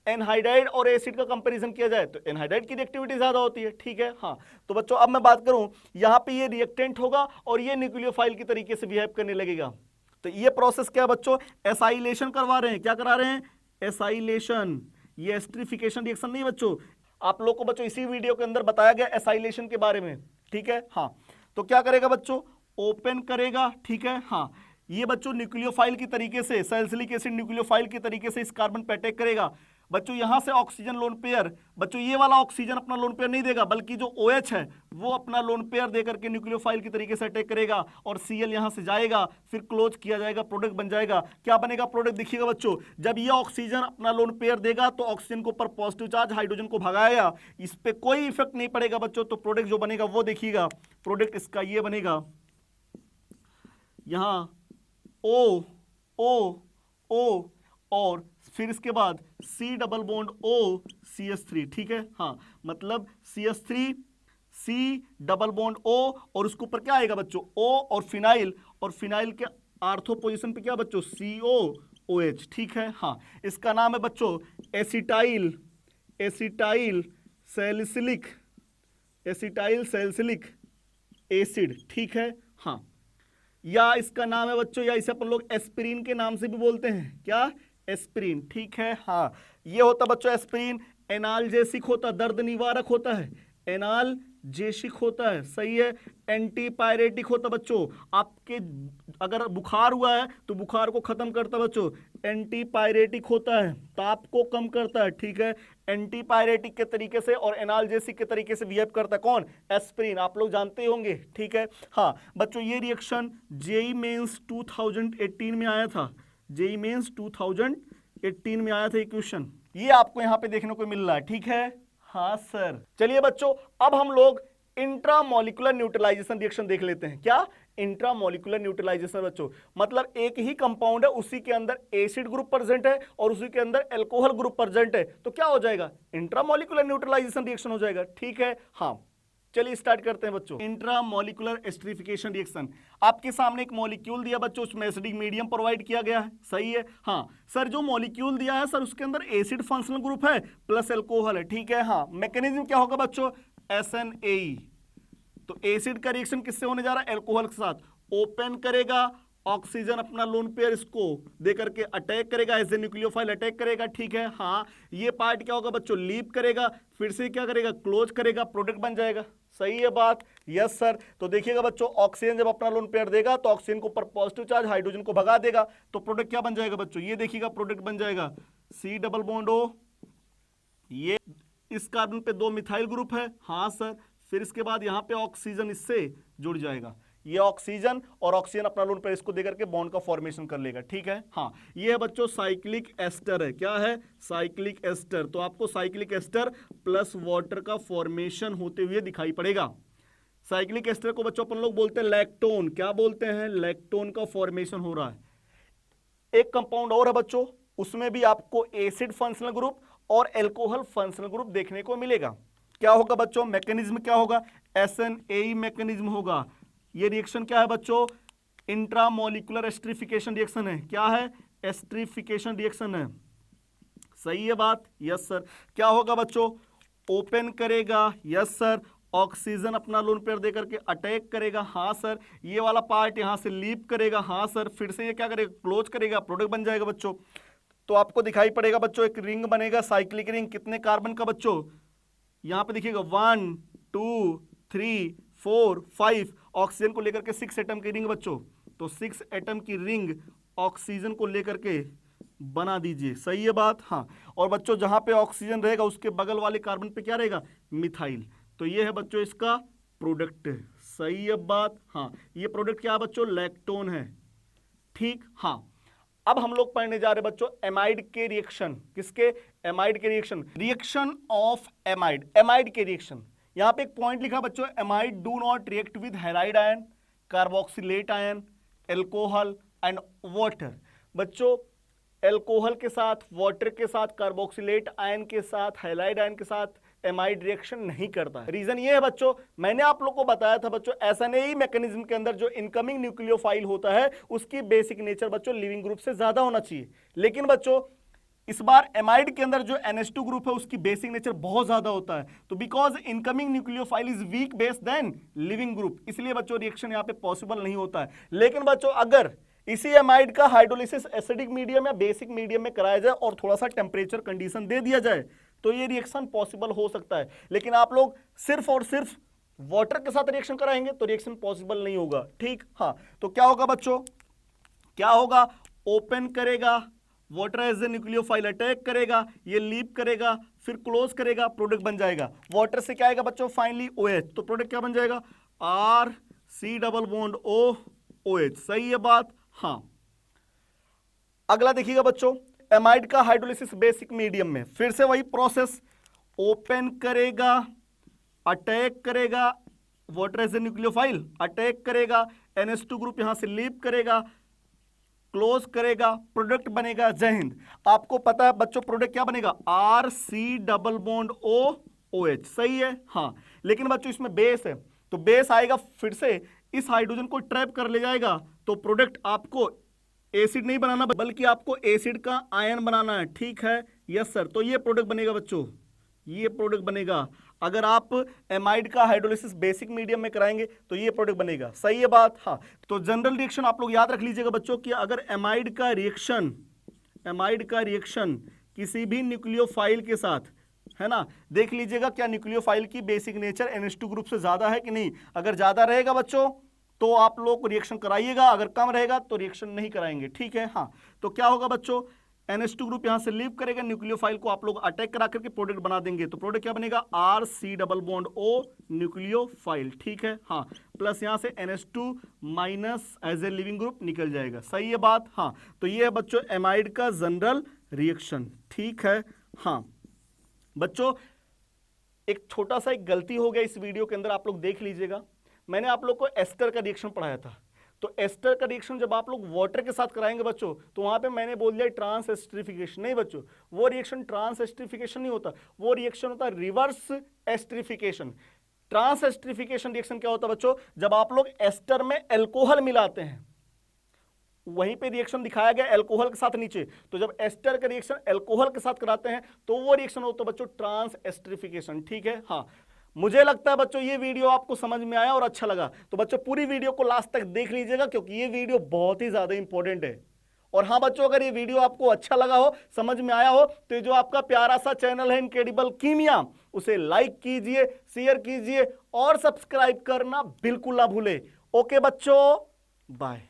एनहाइड्राइड और एसिड का कंपैरिजन किया जाए तो एनहाइड्राइड की रिएक्टिविटी ज्यादा होती है, ठीक है। हाँ, तो बच्चों अब मैं बात करूं, यहां पे ये रिएक्टेंट होगा और ये न्यूक्लियोफाइल की तरीके से बिहेव करने लगेगा। तो ये प्रोसेस क्या बच्चों? एसाइलेशन करवा रहे हैं। क्या करा रहे हैं? एसाइलेशन। ये एस्ट्रिफिकेशन रिएक्शन नहीं बच्चों। आप लोग को बच्चों इसी वीडियो के अंदर बताया गया एसाइलेशन के बारे में, ठीक है। हाँ, तो क्या करेगा बच्चों? ओपन करेगा, ठीक है। हाँ, ये बच्चों न्यूक्लियोफाइल की तरीके से, सैलिसिलिक एसिड न्यूक्लियोफाइल की तरीके से इस कार्बन पे अटैक करेगा बच्चों। यहां से ऑक्सीजन लोन पेयर, बच्चों ये वाला ऑक्सीजन अपना लोन पेयर नहीं देगा, बल्कि जो OH है वो अपना लोन पेयर देकर के न्यूक्लियोफाइल की तरीके से अटैक करेगा और Cl यहां से जाएगा, फिर क्लोज किया जाएगा, प्रोडक्ट बन जाएगा। क्या बनेगा प्रोडक्ट? देखिएगा बच्चों, जब ये ऑक्सीजन अपना लोन पेयर देगा तो ऑक्सीजन के ऊपर पॉजिटिव चार्ज हाइड्रोजन को भगाएगा, इस पे कोई इफेक्ट नहीं पड़ेगा बच्चों। तो प्रोडक्ट जो बनेगा वो देखिएगा, प्रोडक्ट इसका ये बनेगा, यहां O O O और फिर इसके बाद C double bond O CH3, ठीक है। हाँ, मतलब CH3 C double bond O और उसके ऊपर क्या आएगा बच्चों? O और फिनाइल के आर्थो पोजीशन पे क्या बच्चों? COOH, ठीक है। हाँ, इसका नाम है बच्चों एसिटाइल सैलिसिलिक एसिड, ठीक है। हाँ, या इसका नाम है बच्चों, या इसे अपन लोग एस्पिरिन के नाम से भी बोलते हैं। क्या? एस्पिरिन, ठीक है। हाँ, ये होता बच्चों एस्पिरिन, एनाल्जेसिक होता, दर्द निवारक होता है, एनाल्जेसिक होता है, सही है। एंटीपायरेटिक होता बच्चों, आपके अगर बुखार हुआ है तो बुखार को खत्म करता है बच्चों, एंटीपायरेटिक होता है, ताप को कम करता है, ठीक है। एंटीपायरेटिक के तरीके से और एनाल्जेसिक के तरीके से बिहेव करता है कौन? एस्पिरिन, आप लोग जानते होंगे, ठीक है। हाँ बच्चों, ये रिएक्शन जेईई मेंस 2018 में आया था, जेईई मेंस 2018 में आया था ये क्वेश्चन, ये आपको यहां पे देखने को मिल रहा है, ठीक है। हाँ सर, चलिए बच्चों अब हम लोग इंट्रामोलिकुलर न्यूट्रलाइजेशन रिएक्शन देख लेते हैं। क्या? इंट्रामोलिकुलर न्यूट्रलाइजेशन बच्चों, मतलब एक ही कंपाउंड है, उसी के अंदर एसिड ग्रुप प्रेजेंट है और उसी के अंदर एल्कोहल ग्रुप प्रेजेंट है, तो क्या हो जाएगा? इंट्रामोलिकुलर न्यूट्रलाइजेशन रिएक्शन हो जाएगा, ठीक है। हाँ, चलिए स्टार्ट करते हैं बच्चों। इंट्रामोलिकुलर एस्टरिफिकेशन रिएक्शन, आपके सामने एक मॉलिक्यूल दिया बच्चों, उसमें एसिडिक मीडियम प्रोवाइड किया गया है, सही है। हाँ सर, जो मॉलिक्यूल दिया है सर उसके अंदर एसिड फंक्शनल ग्रुप है प्लस एल्कोहल है, ठीक है। हाँ, मैकेनिज्म क्या होगा बच्चों? SNAE, तो एसिड का रिएक्शन किससे होने जा रहा है? एल्कोहल के साथ। ओपन करेगा, ऑक्सीजन अपना लोन पेयर इसको देकर के अटैक करेगा, एज ए न्यूक्लियोफाइल अटैक करेगा, ठीक है। हाँ, ये पार्ट क्या होगा बच्चों? लीव करेगा, फिर से क्या करेगा? क्लोज करेगा, प्रोडक्ट बन जाएगा, सही है बात? Yes sir. तो देखिएगा बच्चों, ऑक्सीजन जब अपना लोन पेयर देगा तो ऑक्सीजन के ऊपर पॉजिटिव चार्ज हाइड्रोजन को भगा देगा, तो प्रोडक्ट क्या बन जाएगा बच्चों? ये देखिएगा, प्रोडक्ट बन जाएगा C डबल बॉन्ड O, ये इस कार्बन पे 2 मिथाइल ग्रुप है, हाँ सर। फिर इसके बाद यहाँ पे ऑक्सीजन इससे जुड़ जाएगा, ये ऑक्सीजन और ऑक्सीजन अपना लोन पेयर इसको देकर के बॉन्ड का फॉर्मेशन कर लेगा, ठीक है। हाँ, ये है बच्चों साइक्लिक एस्टर है, क्या है? Cyclic ester. तो आपको साइक्लिक एस्टर प्लस वाटर का फॉर्मेशन होते हुए दिखाई पड़ेगा। साइक्लिक एस्टर को बच्चों अपन लोग बोलते हैं लैक्टोन, क्या बोलते हैं? लैक्टोन का फॉर्मेशन हो रहा है। एक कंपाउंड और है बच्चों, उसमें भी आपको एसिड फंक्शनल ग्रुप और एल्कोहल फंक्शनल ग्रुप देखने को मिलेगा। क्या होगा बच्चों? मैकेनिज्म क्या होगा? SNAE मैकेनिज्म होगा। ये रिएक्शन क्या है बच्चों? इंट्रामोलिकुलर एस्टरिफिकेशन रिएक्शन है। क्या है? एस्टरिफिकेशन रिएक्शन है, सही है बात? Yes sir. क्या होगा बच्चों? ओपन करेगा, यस सर, ऑक्सीजन अपना लोन पेयर देकर के अटैक करेगा, हाँ सर। ये वाला पार्ट यहां से लीप करेगा, हाँ सर। फिर से ये क्या करेगा, क्लोज करेगा, प्रोडक्ट बन जाएगा बच्चों। तो आपको दिखाई पड़ेगा बच्चों एक रिंग बनेगा, साइक्लिक रिंग, कितने कार्बन का बच्चों, यहां पे देखिएगा 1 2 3 4 5, ऑक्सीजन को लेकर के 6 एटम की रिंग बच्चों। तो 6 एटम की रिंग ऑक्सीजन को लेकर के बना दीजिए, सही है बात, हाँ। और बच्चों जहां पे ऑक्सीजन रहेगा उसके बगल वाले कार्बन पे क्या रहेगा, मिथाइल। तो ये है बच्चों इसका प्रोडक्ट, सही है बात, हाँ। ये प्रोडक्ट क्या है बच्चों, लैक्टोन है, ठीक, हाँ। अब हम लोग पढ़ने जा रहे हैं बच्चों एमाइड के रिएक्शन, किसके, एमाइड के reaction, reaction of amide, amide के रिएक्शन। यहां पे एक पॉइंट लिखा बच्चों, amide do not react with halide ion, carboxylate ion, alcohol and water. बच्चों एल्कोहल के साथ, वाटर के साथ, कार्बोक्सिलेट आयन के साथ, हैलाइड आयन के साथ एमाइड रिएक्शन नहीं करता है। रीजन ये है बच्चों, मैंने आप लोग को बताया था बच्चों SNAE मैकेनिज्म के अंदर जो इनकमिंग न्यूक्लियोफाइल होता है उसकी बेसिक नेचर बच्चों लिविंग ग्रुप से ज्यादा होना चाहिए। लेकिन बच्चों इस बार एमाइड के अंदर जो NH2 ग्रुप है उसकी बेसिक नेचर बहुत ज्यादा होता है। तो because incoming nucleophile is weak base than leaving group, इसलिए बच्चों रिएक्शन यहाँ पे पॉसिबल नहीं होता है। लेकिन बच्चों अगर इसी एमाइड का हाइड्रोलिसिस एसिडिक मीडियम या बेसिक मीडियम में कराया जाए और थोड़ा सा टेम्परेचर कंडीशन दे दिया जाए तो ये रिएक्शन पॉसिबल हो सकता है। लेकिन आप लोग सिर्फ और सिर्फ वाटर के साथ रिएक्शन कराएंगे तो रिएक्शन पॉसिबल नहीं होगा, ठीक, हाँ। तो क्या होगा बच्चों, क्या होगा, ओपन करेगा, water as a nucleophile attack करेगा, ये लीप करेगा, फिर क्लोज करेगा, प्रोडक्ट बन जाएगा। वाटर से क्या आएगा बच्चों, फाइनली OH, तो प्रोडक्ट क्या बन जाएगा, RC डबल बॉन्ड OH, सही है बात, हाँ। अगला देखिएगा बच्चों, एमाइड का हाइड्रोलिसिस बेसिक मीडियम में, फिर से वही प्रोसेस, ओपन करेगा, अटैक करेगा, water as a nucleophile attack करेगा, NH2 ग्रुप यहां से लीप करेगा, क्लोज करेगा, प्रोडक्ट बनेगा। जय हिंद। आपको पता है बच्चों प्रोडक्ट क्या बनेगा, RC डबल बॉन्ड OH, सही है, हाँ। लेकिन बच्चों इसमें बेस है, तो बेस आएगा फिर से इस हाइड्रोजन को ट्रैप कर ले जाएगा, तो प्रोडक्ट आपको एसिड नहीं बनाना बल्कि आपको एसिड का आयन बनाना है, ठीक है, यस सर। तो ये प्रोडक्ट बनेगा बच्चों, ये प्रोडक्ट बनेगा। अगर आप एमाइड का हाइड्रोलिसिस बेसिक मीडियम में कराएंगे तो ये प्रोडक्ट बनेगा, सही है बात, हाँ। तो जनरल रिएक्शन आप लोग याद रख लीजिएगा बच्चों कि अगर एमाइड का रिएक्शन किसी भी न्यूक्लियोफाइल के साथ है ना, देख लीजिएगा क्या न्यूक्लियोफाइल की बेसिक नेचर NH2 ग्रुप से ज्यादा है कि नहीं। अगर ज्यादा रहेगा बच्चों तो आप लोग रिएक्शन कराइएगा, अगर कम रहेगा तो रिएक्शन नहीं कराएंगे, ठीक है, हाँ। तो क्या होगा बच्चों, NH2 ग्रुप यहां से लीव करेगा, न्यूक्लियोफाइल को आप लोग अटैक करा करके प्रोडक्ट बना देंगे, तो प्रोडक्ट क्या बनेगा, RC double bond O nucleophile, ठीक है, हाँ। प्लस यहां से NH2 minus as a leaving group निकल जाएगा, सही है बात, हाँ। तो ये है बच्चों एमाइड का जनरल रिएक्शन, ठीक है, हाँ। बच्चों एक छोटा सा एक गलती हो गया इस वीडियो के अंदर, आप लोग देख लीजिएगा। मैंने आप लोग को एस्टर का रिएक्शन पढ़ाया था, तो एस्टर का रिएक्शन जब आप लोग वाटर के साथ कराएंगे बच्चों तो वहां पे मैंने बोल दिया ट्रांस एस्टरिफिकेशन, नहीं बच्चों, वो रिएक्शन ट्रांस एस्टरिफिकेशन नहीं होता, वो रिएक्शन होता है reverse esterification. Transesterification reaction क्या होता है बच्चों, जब आप लोग एस्टर में एल्कोहल मिलाते हैं, वहीं पे रिएक्शन दिखाया गया एल्कोहल के साथ नीचे, तो जब एस्टर का रिएक्शन एल्कोहल के साथ कराते हैं तो वो रिएक्शन होता है बच्चों ट्रांस एस्टरिफिकेशन, ठीक है, हाँ। मुझे लगता है बच्चों ये वीडियो आपको समझ में आया और अच्छा लगा, तो बच्चों पूरी वीडियो को लास्ट तक देख लीजिएगा क्योंकि ये वीडियो बहुत ही ज्यादा इंपॉर्टेंट है। और हाँ बच्चों, अगर ये वीडियो आपको अच्छा लगा हो, समझ में आया हो, तो ये जो आपका प्यारा सा चैनल है इनक्रेडिबल कीमिया, उसे लाइक कीजिए, शेयर कीजिए और सब्सक्राइब करना बिल्कुल ना भूले। ओके बच्चों, बाय।